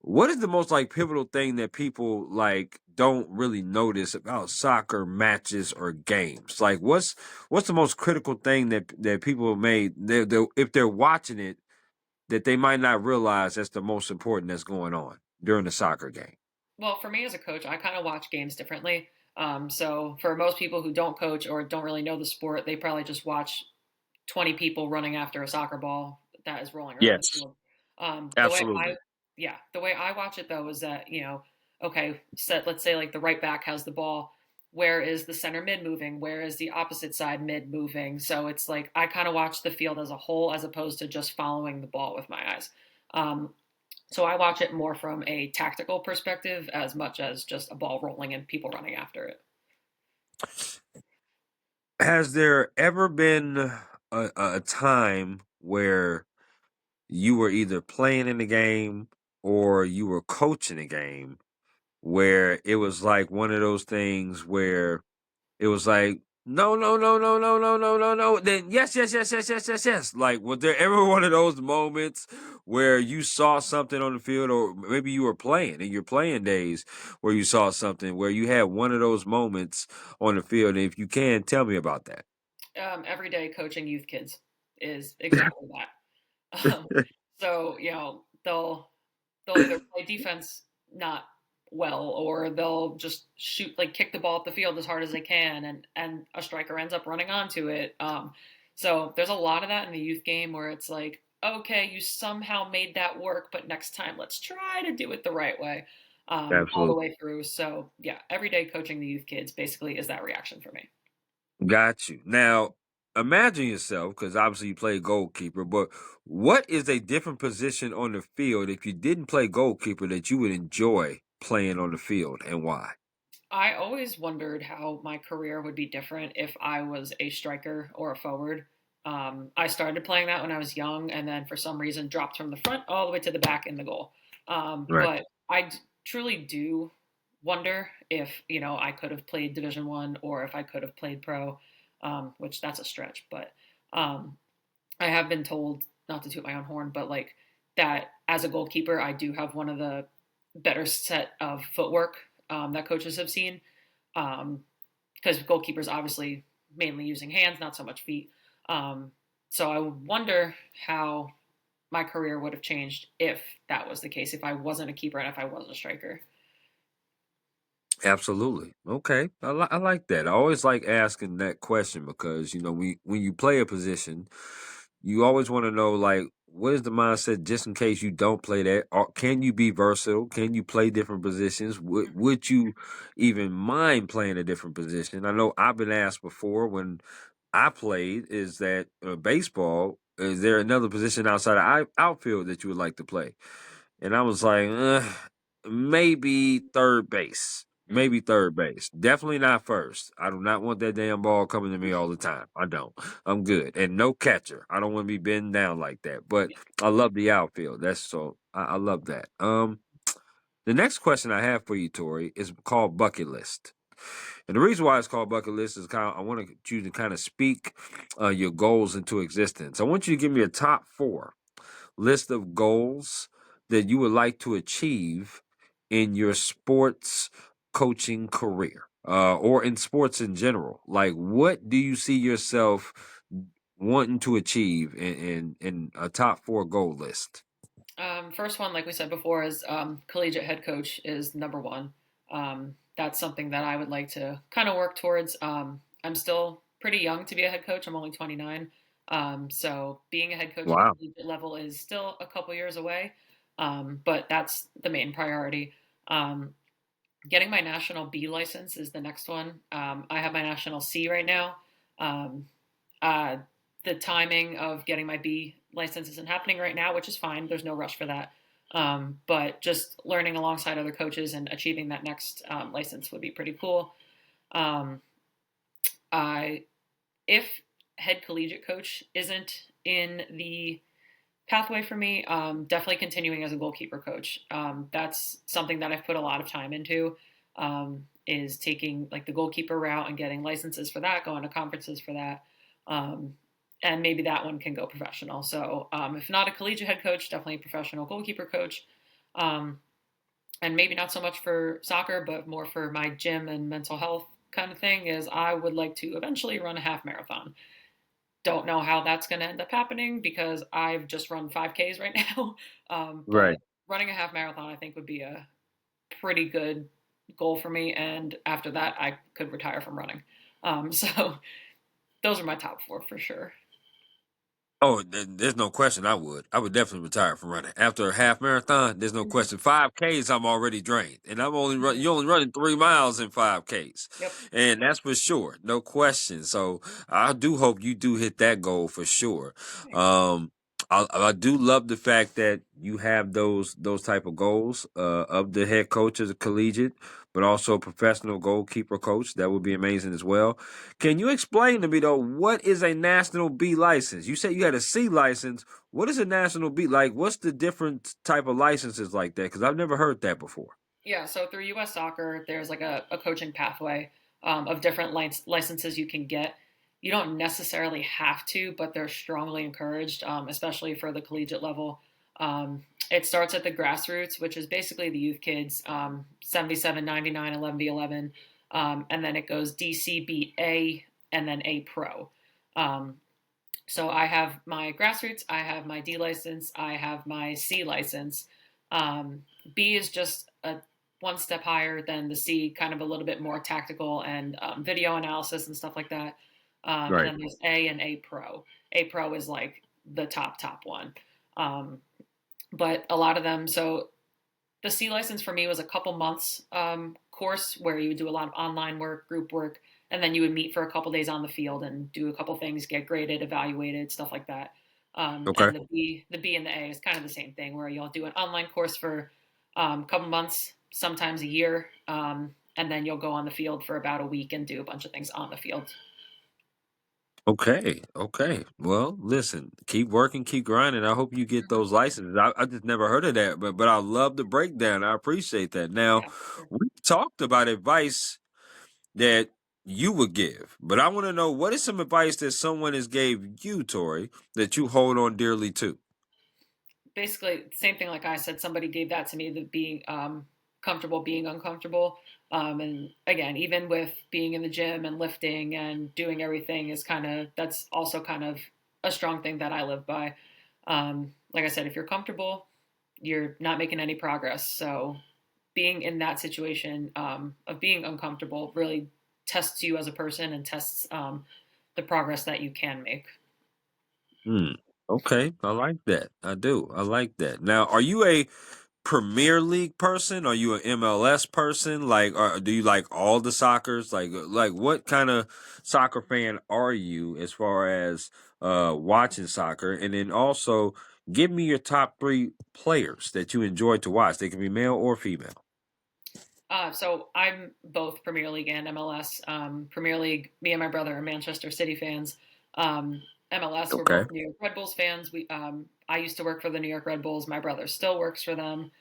Speaker 1: What is the most like pivotal thing that people like don't really notice about soccer matches or games? Like what's the most critical thing that people may they if they're watching it that they might not realize that's the most important that's going on during the soccer game?
Speaker 2: well, for me as a coach, I kind of watch games differently. So for most people who don't coach or don't really know the sport, they probably just watch 20 people running after a soccer ball that is rolling around the
Speaker 1: Yes,
Speaker 2: field. The way
Speaker 1: absolutely.
Speaker 2: yeah, the way I watch it though is that, okay, let's say like the right back has the ball. Where is the center mid moving? Where is the opposite side mid moving? So it's like I kind of watch the field as a whole as opposed to just following the ball with my eyes. Um, so I watch it more from a tactical perspective as much as just a ball rolling and people running after it.
Speaker 1: Has there ever been a time where you were either playing in the game or you were coaching a game where it was like one of those things where it was like, no, no, no, no, no, no, no, no, no. Then yes, yes, yes, yes, yes, yes, yes. Like, was there ever one of those moments where you saw something on the field, or maybe you were playing in your playing days where you saw something where you had one of those moments on the field? And if you can, tell me about that.
Speaker 2: Every day coaching youth kids is exactly that. So they'll either play defense not well or they'll just shoot like kick the ball up the field as hard as they can and a striker ends up running onto it. So there's a lot of that in the youth game where it's like, okay, you somehow made that work, but next time let's try to do it the right way. All the
Speaker 1: Absolutely.
Speaker 2: way through. So yeah, every day coaching the youth kids basically is that reaction for me.
Speaker 1: Got you. Now, imagine yourself, because obviously you play goalkeeper, but what is a different position on the field if you didn't play goalkeeper that you would enjoy playing on the field and why?
Speaker 2: I always wondered how my career would be different if I was a striker or a forward. I started playing that when I was young, and then for some reason dropped from the front all the way to the back in the goal.
Speaker 1: Right.
Speaker 2: But truly do wonder if I could have played Division One or if I could have played pro, which that's a stretch. But um, I have been told not to toot my own horn, but like that as a goalkeeper, I do have one of the better set of footwork that coaches have seen. Because goalkeepers obviously mainly using hands, not so much feet. Um, so I wonder how my career would have changed if that was the case, if I wasn't a keeper and if I was a striker.
Speaker 1: Absolutely. Okay. I like that. I always like asking that question because, when you play a position, you always want to know, like, what is the mindset just in case you don't play that? Or can you be versatile? Can you play different positions? Would you even mind playing a different position? I know I've been asked before when I played, is that baseball, is there another position outside of outfield that you would like to play? And I was like, maybe third base.
Speaker 2: Mm.
Speaker 1: Maybe third base. Definitely not first. I do not want that damn ball coming to me all the time. I don't. I'm good. And no catcher. I don't want to be bending down like that. But I love the outfield. That's so I love that. The next question I have for you, Tori, is called bucket list. And the reason why it's called bucket list is I want you to kind of speak your goals into existence. I want you to give me a top four list of goals that you would like to achieve in your sports coaching career, or in sports in general. Like, what do you see yourself wanting to achieve in a top four goal list?
Speaker 2: First one, like we said before, is collegiate head coach is number one. That's something that I would like to kind of work towards. I'm still pretty young to be a head coach. I'm only 29. So being a head coach at the
Speaker 1: Wow.
Speaker 2: collegiate level is still a couple years away. But that's the main priority. Um, Getting my national B license is the next one. I have my national C right now. Um, uh, the timing of getting my B license isn't happening right now, which is fine. There's no rush for that. But just learning alongside other coaches and achieving that next license would be pretty cool. Um, I, if head collegiate coach isn't in the pathway for me, definitely continuing as a goalkeeper coach. That's something that I've put a lot of time into. Is taking like the goalkeeper route and getting licenses for that, going to conferences for that, um, and maybe that one can go professional. So if not a collegiate head coach, definitely a professional goalkeeper coach, um, and maybe not so much for soccer, but more for my gym and mental health kind of thing. Is I would like to eventually run a half marathon. Don't know how that's going to end up happening because I've just run 5Ks right now. But
Speaker 1: Right.
Speaker 2: running a half marathon, I think, would be a pretty good goal for me. And after that, I could retire from running. So those are my top four for sure.
Speaker 1: Oh, there's no question. I would. I would definitely retire from running after a half marathon. There's no
Speaker 2: Mhm.
Speaker 1: question. 5Ks, I'm already drained, and I'm only run.
Speaker 2: Mhm.
Speaker 1: You only running 3 miles in 5Ks,
Speaker 2: Yep.
Speaker 1: and that's for sure. No question. So I do hope you do hit that goal for sure.
Speaker 2: Thanks.
Speaker 1: Um, I do love the fact that you have those type of goals of the head coach as a collegiate, but also professional goalkeeper coach. That would be amazing as well. Can you explain to me though, what is a national B license? You said you had a C license. What is a national B like? What's the different type of licenses like that? Because I've never heard that before.
Speaker 2: Yeah, so through US Soccer, there's like a coaching pathway of different licenses you can get. You don't necessarily have to, but they're strongly encouraged, especially for the collegiate level. It starts at the grassroots, which is basically the youth kids, 77, 99, 11v11, and then it goes DCBA and then A Pro. Um, so I have my grassroots, I have my D license, I have my C license. B is just a one step higher than the C, kind of a little bit more tactical and video analysis and stuff like that. And
Speaker 1: Right.
Speaker 2: then there's A and A Pro. A Pro is like the top one. Um, but a lot of them, so the C license for me was a couple months course where you would do a lot of online work, group work, and then you would meet for a couple days on the field and do a couple things, get graded, evaluated, stuff like that.
Speaker 1: Okay.
Speaker 2: And the B and the A is kind of the same thing, where you'll do an online course for a couple months, sometimes a year, and then you'll go on the field for about a week and do a bunch of things on the field.
Speaker 1: Okay. Okay. Well, listen, keep working, keep grinding. I hope you get
Speaker 2: Mhm.
Speaker 1: those licenses. I just never heard of that, but I love the breakdown. I appreciate that. Now,
Speaker 2: Yeah. Sure.
Speaker 1: we talked about advice that you would give, but I want to know, what is some advice that someone has gave you, Tori, that you hold on dearly to?
Speaker 2: Basically same thing like I said. Somebody gave that to me, that being comfortable being uncomfortable. And again, even with being in the gym and lifting and doing everything is kind of that's also kind of a strong thing that I live by. Like I said, if you're comfortable, you're not making any progress. So being in that situation of being uncomfortable really tests you as a person and tests the progress that you can make.
Speaker 1: Hmm. Okay, I like that. I do. I like that. Now, are you a Premier League person? Are you an MLS person? Like, do you like all the soccers? Like what kind of soccer fan are you as far as watching soccer? And then also, give me your top three players that you enjoy to watch. They can be male or female.
Speaker 2: So I'm both Premier League and MLS. Premier League, me and my brother are Manchester City fans. MLS, we're
Speaker 1: Okay.
Speaker 2: both New York Red Bulls fans. I used to work for the New York Red Bulls. My brother still works for them.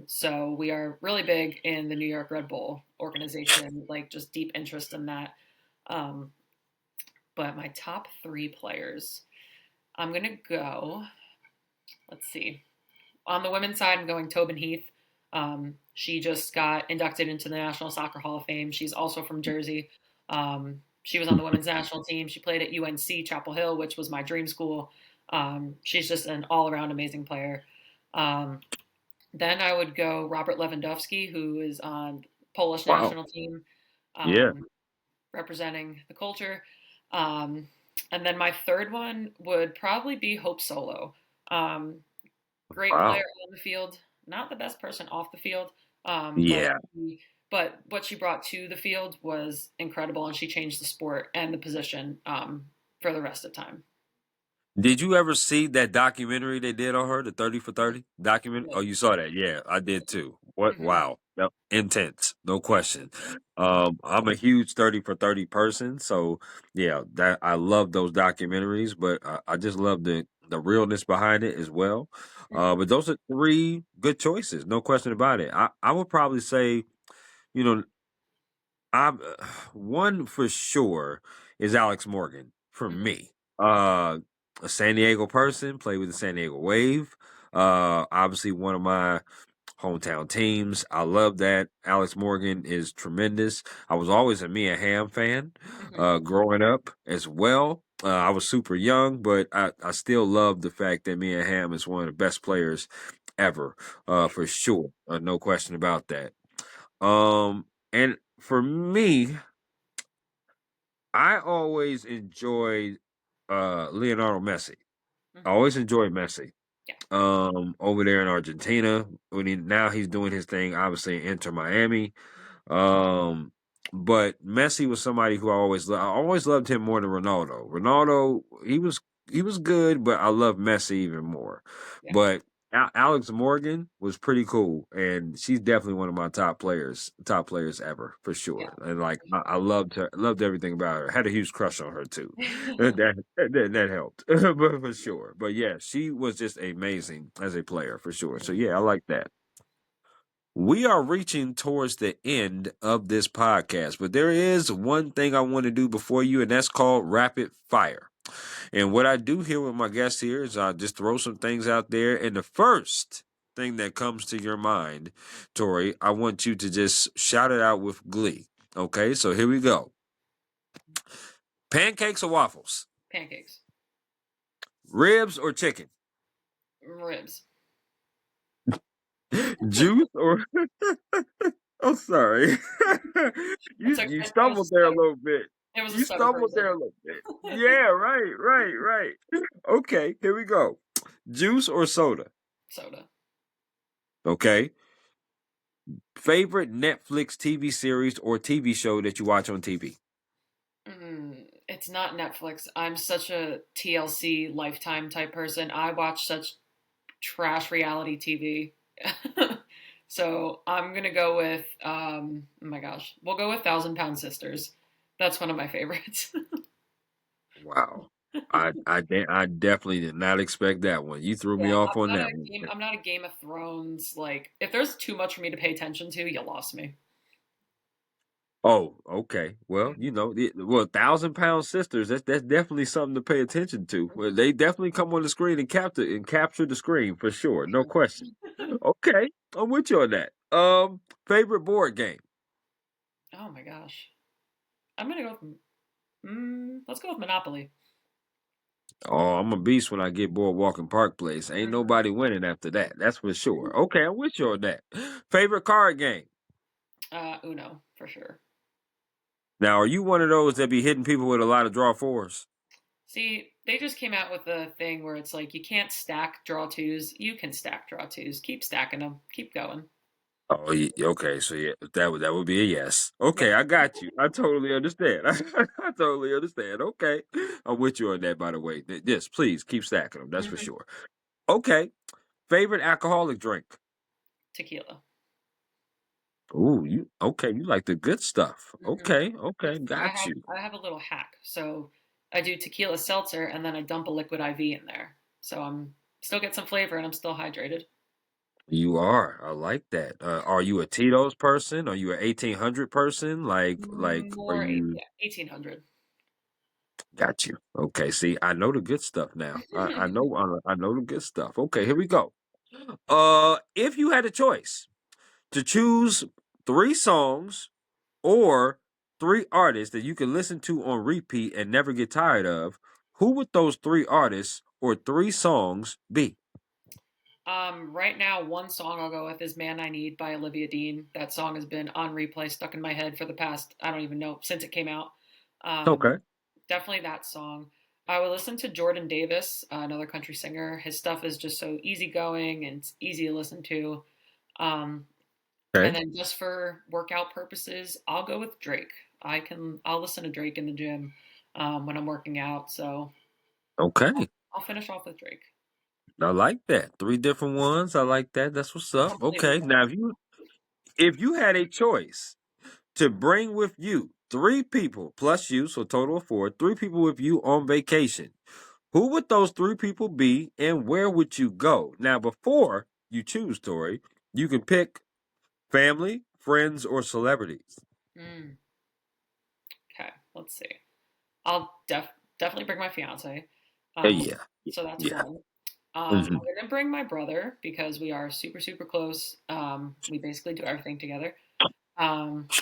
Speaker 2: So we are really big in the New York Red Bull organization, like just deep interest in that. Um, but my top three players, I'm gonna go. Let's see. On the women's side, I'm going Tobin Heath. She just got inducted into the National Soccer Hall of Fame. She's also from Jersey. She was on the women's national team. She played at UNC Chapel Hill, which was my dream school. She's just an all around amazing player. Um, then I would go Robert Lewandowski, who is on Polish
Speaker 1: Wow.
Speaker 2: national team,
Speaker 1: Yeah.
Speaker 2: um, representing the culture. Um, and then my third one would probably be Hope Solo. Um, Great player
Speaker 1: Wow.
Speaker 2: on the field, not the best person off the field,
Speaker 1: Yeah.
Speaker 2: but what she brought to the field was incredible, and she changed the sport and the position for the rest of time.
Speaker 1: Did you ever see that documentary they did on her, the 30 for
Speaker 2: Mhm.
Speaker 1: 30 document? Oh,
Speaker 2: Yes.
Speaker 1: you saw that. Yeah, I did too. What
Speaker 2: Mhm.
Speaker 1: wow. Yep. Intense, no
Speaker 2: Yeah.
Speaker 1: question. I'm a huge 30 for 30 person, so yeah, that I love those documentaries, but I just love the realness behind it as well.
Speaker 2: Mhm.
Speaker 1: But those are three good choices, no question about it. I would probably say, you know, I'm one for sure is Alex Morgan for
Speaker 2: Mhm.
Speaker 1: me. A San Diego person, played with the San Diego Wave. Obviously one of my hometown teams. I love that. Alex Morgan is tremendous. I was always a Mia Hamm fan,
Speaker 2: Mhm.
Speaker 1: growing up as well. I was super young, but I still love the fact that Mia Hamm is one of the best players ever, for sure. No question about that. And for me, I always enjoyed Leonardo Messi. I
Speaker 2: Mhm.
Speaker 1: always enjoyed Messi.
Speaker 2: Yeah.
Speaker 1: Over there in Argentina. Now he's doing his thing, obviously in Inter Miami. Um, but Messi was somebody who I always loved him more than Ronaldo. Ronaldo, he was good, but I love Messi even more.
Speaker 2: Yeah.
Speaker 1: But Alex Morgan was pretty cool, and she's definitely one of my top players ever for
Speaker 2: Yeah.
Speaker 1: sure. And like
Speaker 2: For
Speaker 1: I loved her, loved everything about her. Had a huge crush on her too.
Speaker 2: sure.
Speaker 1: That helped, but for sure. But yeah, she was just amazing as a player for sure. So
Speaker 2: Mhm.
Speaker 1: yeah, I like that. We are reaching towards the end of this podcast, but there is one thing I want to do before you, and that's called rapid fire. And what I do here with my guests here is I just throw some things out there, and the first thing that comes to your mind, Tori, I want you to just shout it out with glee. Okay, so here we go. Pancakes or waffles?
Speaker 2: Pancakes.
Speaker 1: Ribs or chicken?
Speaker 2: Ribs.
Speaker 1: Juice or I'm sorry.
Speaker 2: It's
Speaker 1: you
Speaker 2: okay.
Speaker 1: you
Speaker 2: It was a
Speaker 1: stumbled there a
Speaker 2: stutter.
Speaker 1: little bit.
Speaker 2: It was a
Speaker 1: You
Speaker 2: stutter for a
Speaker 1: stumbled there a
Speaker 2: second.
Speaker 1: little bit. Yeah, right, right, right. Okay, here we go. Juice or soda?
Speaker 2: Soda.
Speaker 1: Okay. Favorite Netflix TV series or TV show that you watch on TV?
Speaker 2: It's not Netflix. I'm such a TLC Lifetime type person. I watch such trash reality TV. So I'm gonna go with oh my gosh, we'll go with Thousand Pound Sisters. That's one of my favorites.
Speaker 1: Wow. I definitely did not expect that one. You threw me
Speaker 2: Yeah,
Speaker 1: off on that one.
Speaker 2: I'm not a Game of Thrones, like if there's too much for me to pay attention to, you lost me.
Speaker 1: Oh, okay. Well,
Speaker 2: Mhm.
Speaker 1: 1,000 pound sisters. That's definitely something to pay attention to. Well, they definitely come on the screen and capture the screen for sure, no question. Okay, I'm with you on that. Favorite board game.
Speaker 2: Oh my gosh. I'm gonna go with let's go with Monopoly.
Speaker 1: Oh, I'm a beast when I get bored walking Park Place. Ain't
Speaker 2: Mhm.
Speaker 1: nobody winning after that. That's for sure. Okay, I'm with you on that. Favorite card game.
Speaker 2: Uno for sure.
Speaker 1: Now, are you one of those that be hitting people with a lot of draw fours?
Speaker 2: See, they just came out with a thing where it's like you can't stack draw twos. You can stack draw twos. Keep stacking them. Keep going.
Speaker 1: Oh, okay. So yeah, that would be a yes.
Speaker 2: Yep.
Speaker 1: Okay, I got you. I totally understand. I totally understand. Okay, I'm with you on that. By the way, yes, please keep stacking them. That's for
Speaker 2: Hmm.
Speaker 1: sure. Okay, favorite alcoholic drink.
Speaker 2: Tequila.
Speaker 1: Ooh, you okay? You like the good stuff.
Speaker 2: Hmm.
Speaker 1: Okay, okay,
Speaker 2: So I
Speaker 1: got
Speaker 2: have
Speaker 1: you.
Speaker 2: I have a little hack. So I do tequila seltzer and then I dump a liquid IV in there. So I'm still get some flavor and I'm still hydrated.
Speaker 1: You are. I like that. Are you a Tito's person? Are you an 1800 person? Are
Speaker 2: More
Speaker 1: you?
Speaker 2: yeah, 1800.
Speaker 1: Got you. Okay. See, I know the good stuff now. I know the good stuff. Okay, here we go. If you had a choice to choose three songs or three artists that you can listen to on repeat and never get tired of, who would those three artists or three songs be?
Speaker 2: Right now, one song I'll go with is "Man I Need" by Olivia Dean. That song has been on replay, stuck in my head for the past I don't even know since it came out. Um,
Speaker 1: Okay.
Speaker 2: Definitely that song. I would listen to Jordan Davis, another country singer. His stuff is just so easygoing and it's easy to listen to. Um, and
Speaker 1: Okay.
Speaker 2: then just for workout purposes, I'll go with Drake. I'll listen to Drake in the gym when I'm working out. So
Speaker 1: Okay.
Speaker 2: I'll finish off with Drake.
Speaker 1: I like that. Three different ones. I like that. That's what's up.
Speaker 2: Complete
Speaker 1: Okay.
Speaker 2: workout.
Speaker 1: Now if you had a choice to bring with you three people plus you, so total of four, three people with you on vacation. Who would those three people be and where would you go? Now, before you choose, Tori, you can pick family, friends, or celebrities.
Speaker 2: Mm, okay, let's see. Definitely bring my fiance. Um,
Speaker 1: Yeah.
Speaker 2: so that's
Speaker 1: Yeah.
Speaker 2: one.
Speaker 1: Hmm.
Speaker 2: I'm gonna bring my brother because we are super super close. We basically do everything together. Um,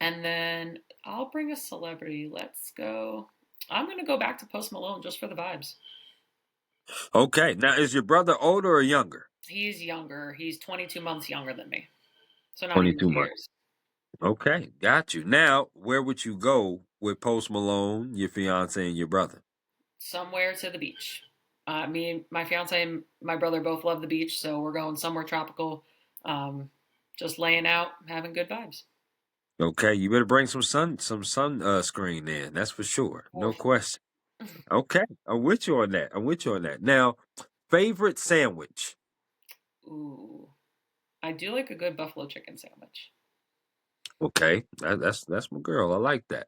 Speaker 2: and then I'll bring a celebrity. Let's go. I'm gonna go back to Post Malone just for the vibes.
Speaker 1: Okay. Now, is your brother older or younger?
Speaker 2: He's younger. He's 22 months younger than me, so not even
Speaker 1: 22
Speaker 2: 2
Speaker 1: months.
Speaker 2: years.
Speaker 1: Okay. Got you. Now, where would you go with Post Malone, your fiance, and your brother?
Speaker 2: Somewhere to the beach. My fiance, and my brother both love the beach, so we're going somewhere tropical. Um, just laying out, having good vibes.
Speaker 1: Okay. You better bring some sun screen in. That's for sure.
Speaker 2: For
Speaker 1: No
Speaker 2: sure.
Speaker 1: question. Okay. I'm with you on that. I'm with you on that. Now, favorite sandwich.
Speaker 2: Ooh, I do like a good buffalo chicken sandwich.
Speaker 1: Okay, that's my girl. I like that.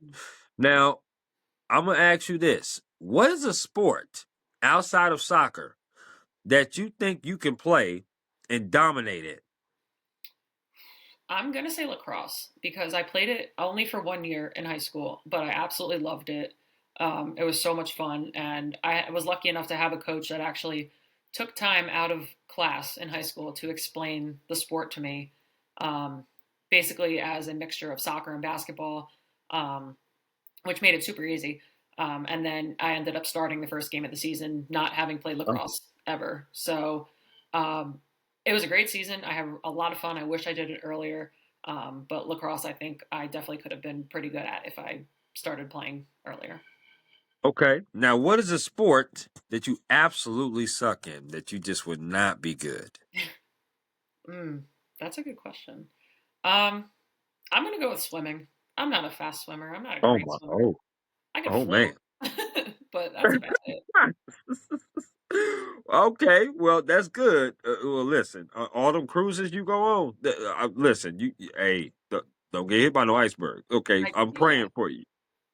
Speaker 1: Now, I'm gonna ask you this: what is a sport outside of soccer that you think you can play and dominate it?
Speaker 2: I'm gonna say lacrosse because I played it only for 1 year in high school, but I absolutely loved it. It was so much fun, and I was lucky enough to have a coach that actually took time out of class in high school to explain the sport to me, um, basically as a mixture of soccer and basketball, um, which made it super easy. And then I ended up starting the first game of the season, not having played
Speaker 1: Oh,
Speaker 2: lacrosse ever. So um, it was a great season. I had a lot of fun. I wish I did it earlier. But lacrosse, I think I definitely could have been pretty good at if I started playing earlier.
Speaker 1: okay. Now, what is a sport that you absolutely suck in that you just would not be good?
Speaker 2: Mm, that's a good question. Um, I'm going to go with swimming. I'm not a fast swimmer. I'm not a
Speaker 1: Oh
Speaker 2: great
Speaker 1: my!
Speaker 2: swimmer.
Speaker 1: Oh,
Speaker 2: I can
Speaker 1: oh
Speaker 2: float,
Speaker 1: man!
Speaker 2: but that's about it.
Speaker 1: Okay, well that's good. Well, listen, all them cruises you go on. Listen, hey, don't get hit by no iceberg. Okay, I'm
Speaker 2: Yeah,
Speaker 1: praying for you.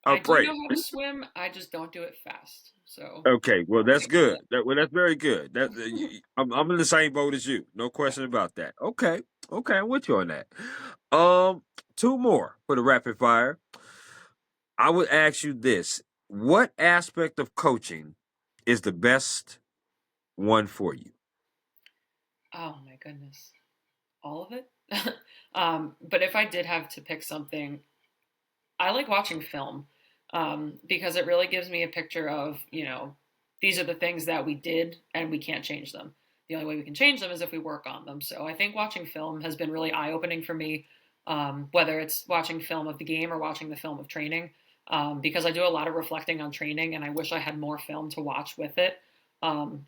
Speaker 2: I
Speaker 1: I'm
Speaker 2: do
Speaker 1: praying.
Speaker 2: know how to swim. I just don't do it fast. So
Speaker 1: Okay, well
Speaker 2: I'll
Speaker 1: that's
Speaker 2: take that.
Speaker 1: good. Well that's very good. I'm in the same boat as you. No
Speaker 2: Yeah.
Speaker 1: question about that. Okay, okay, I'm with you on that. Um, two more for the rapid fire. I would ask you this: what aspect of coaching is the best one for you?
Speaker 2: Oh my goodness. All of it? But if I did have to pick something, I like watching film because it really gives me a picture of, these are the things that we did and we can't change them. The only way we can change them is if we work on them. So I think watching film has been really eye opening for me, whether it's watching film of the game or watching the film of training. because I do a lot of reflecting on training, and I wish I had more film to watch with it. Um,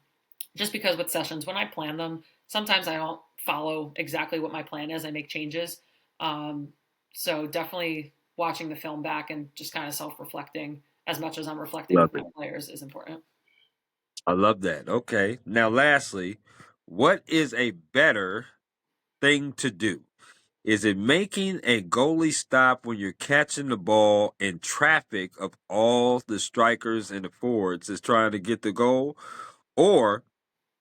Speaker 2: just because with sessions, when I plan them, sometimes I don't follow exactly what my plan is. I make changes. Um, so definitely watching the film back and just kind of self-reflecting as much as I'm reflecting
Speaker 1: Love
Speaker 2: with my
Speaker 1: it.
Speaker 2: players is important.
Speaker 1: I love that. Okay. Now, lastly, what is a better thing to do? Is it making a goalie stop when you're catching the ball in traffic of all the strikers and the forwards is trying to get the goal? Or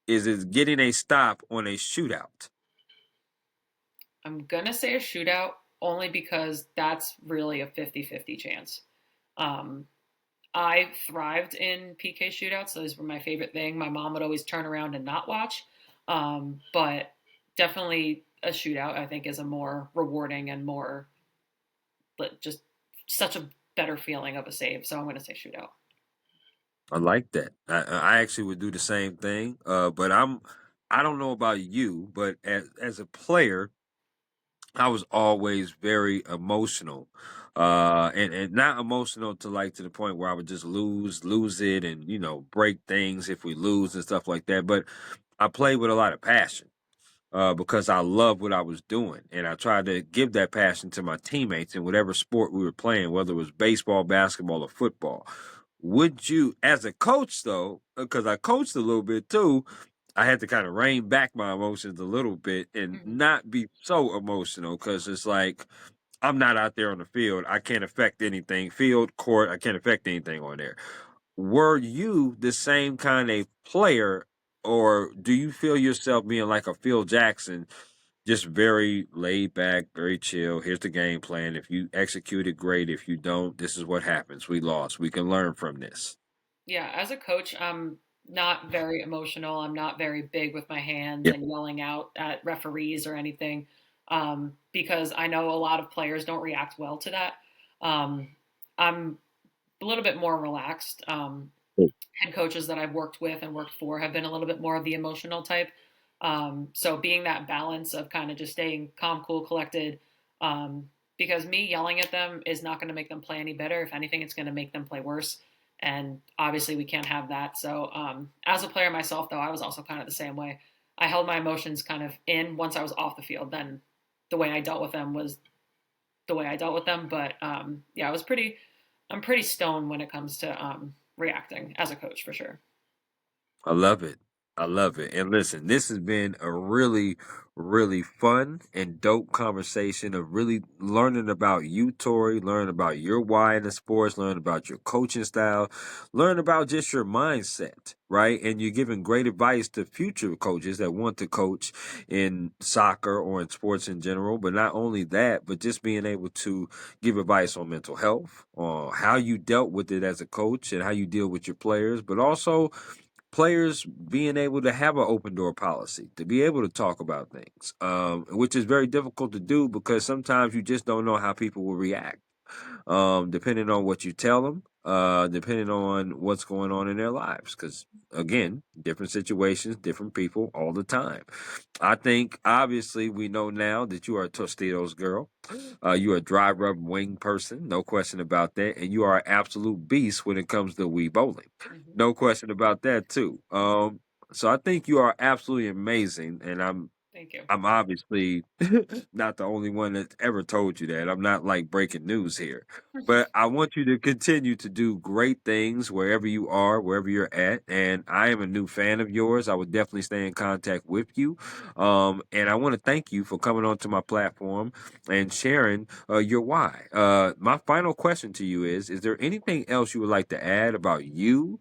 Speaker 1: is it getting a stop on a shootout?
Speaker 2: I'm going to say a shootout only because that's really a 50-50 chance. Um, I thrived in PK shootouts. Those were my favorite thing. My mom would always turn around and not watch. But definitely a shootout, I think, is a more rewarding and more, but just such a better feeling of a save. So I'm going to say shootout.
Speaker 1: I like that. I actually would do the same thing. But I don't know about you, but as a player, I was always very emotional, and not emotional to like to the point where I would just lose it, and break things if we lose and stuff like that. But I played with a lot of passion because I loved what I was doing. And I tried to give that passion to my teammates in whatever sport we were playing, whether it was baseball, basketball, or football. Would you, as a coach, though, because I coached a little bit too, I had to kind of rein back my emotions a little bit and
Speaker 2: Mm-hmm.
Speaker 1: not be so emotional because it's like I'm not out there on the field. I can't affect anything. Field, court, I can't affect anything on there. Were you the same kind of player, or do you feel yourself being like a Phil Jackson, just very laid back, very chill? Here's the game plan. If you execute it, great. If you don't, this is what happens. We lost. We can learn from this.
Speaker 2: Yeah, as a coach, I'm not very emotional. I'm not very big with my hands
Speaker 1: Yeah.
Speaker 2: and yelling out at referees or anything, because I know a lot of players don't react well to that. I'm a little bit more relaxed. Head coaches that I've worked with and worked for have been a little bit more of the emotional type. So being that balance of kind of just staying calm, cool, collected, because me yelling at them is not going to make them play any better. If anything, it's going to make them play worse. And obviously, we can't have that. So, as a player myself, though, I was also kind of the same way. I held my emotions kind of in once I was off the field. Then the way I dealt with them was the way I dealt with them. But yeah, I'm pretty stoned when it comes to reacting as a coach for sure.
Speaker 1: I love it. I love it. And listen, this has been a really, really fun and dope conversation of really learning about you, Tori, learning about your why in the sports, learning about your coaching style, learn about just your mindset, right? And you're giving great advice to future coaches that want to coach in soccer or in sports in general. But not only that, but just being able to give advice on mental health, on how you dealt with it as a coach and how you deal with your players, but also players being able to have an open door policy, to be able to talk about things, which is very difficult to do because sometimes you just don't know how people will react, depending on what you tell them, depending on what's going on in their lives. Because again, different situations, different people all the time. I think obviously we know now that you are a Tostitos girl. You are a dry rub wing person, no question about that, and you are an absolute beast when it comes to Wii bowling,
Speaker 2: Hmm.
Speaker 1: no question about that too. So I think you are absolutely amazing, and
Speaker 2: Thank you.
Speaker 1: I'm obviously not the only one that's ever told you that. I'm not like breaking news here. But I want you to continue to do great things wherever you are, wherever you're at. And I am a new fan of yours. I would definitely stay in contact with you. And I want to thank you for coming onto my platform and sharing your why. My final question to you is there anything else you would like to add about you,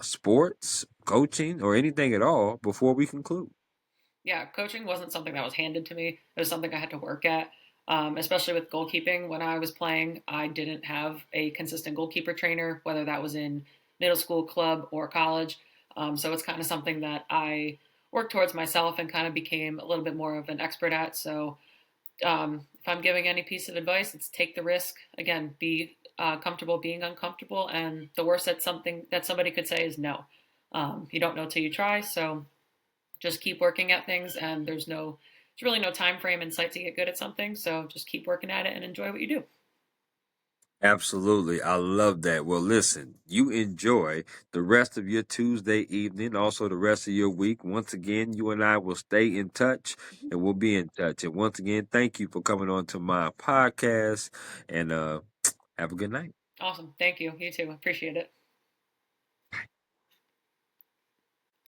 Speaker 1: sports, coaching, or anything at all before we conclude?
Speaker 2: Yeah, coaching wasn't something that was handed to me. It was something I had to work at, especially with goalkeeping. When I was playing, I didn't have a consistent goalkeeper trainer, whether that was in middle school, club, or college. So it's kind of something that I worked towards myself and kind of became a little bit more of an expert at. So if I'm giving any piece of advice, it's take the risk. Again, be comfortable being uncomfortable, and the worst that something that somebody could say is no. You don't know till you try, so just keep working at things, and there's really no time frame in sight to get good at something. So just keep working at it and enjoy what you do.
Speaker 1: Absolutely. I love that. Well, listen, you enjoy the rest of your Tuesday evening, also the rest of your week. Once again, you and I will stay in touch
Speaker 2: Mhm.
Speaker 1: and we'll be in touch. And once again, thank you for coming on to my podcast and have a good night.
Speaker 2: Awesome. Thank you. You too. Appreciate it.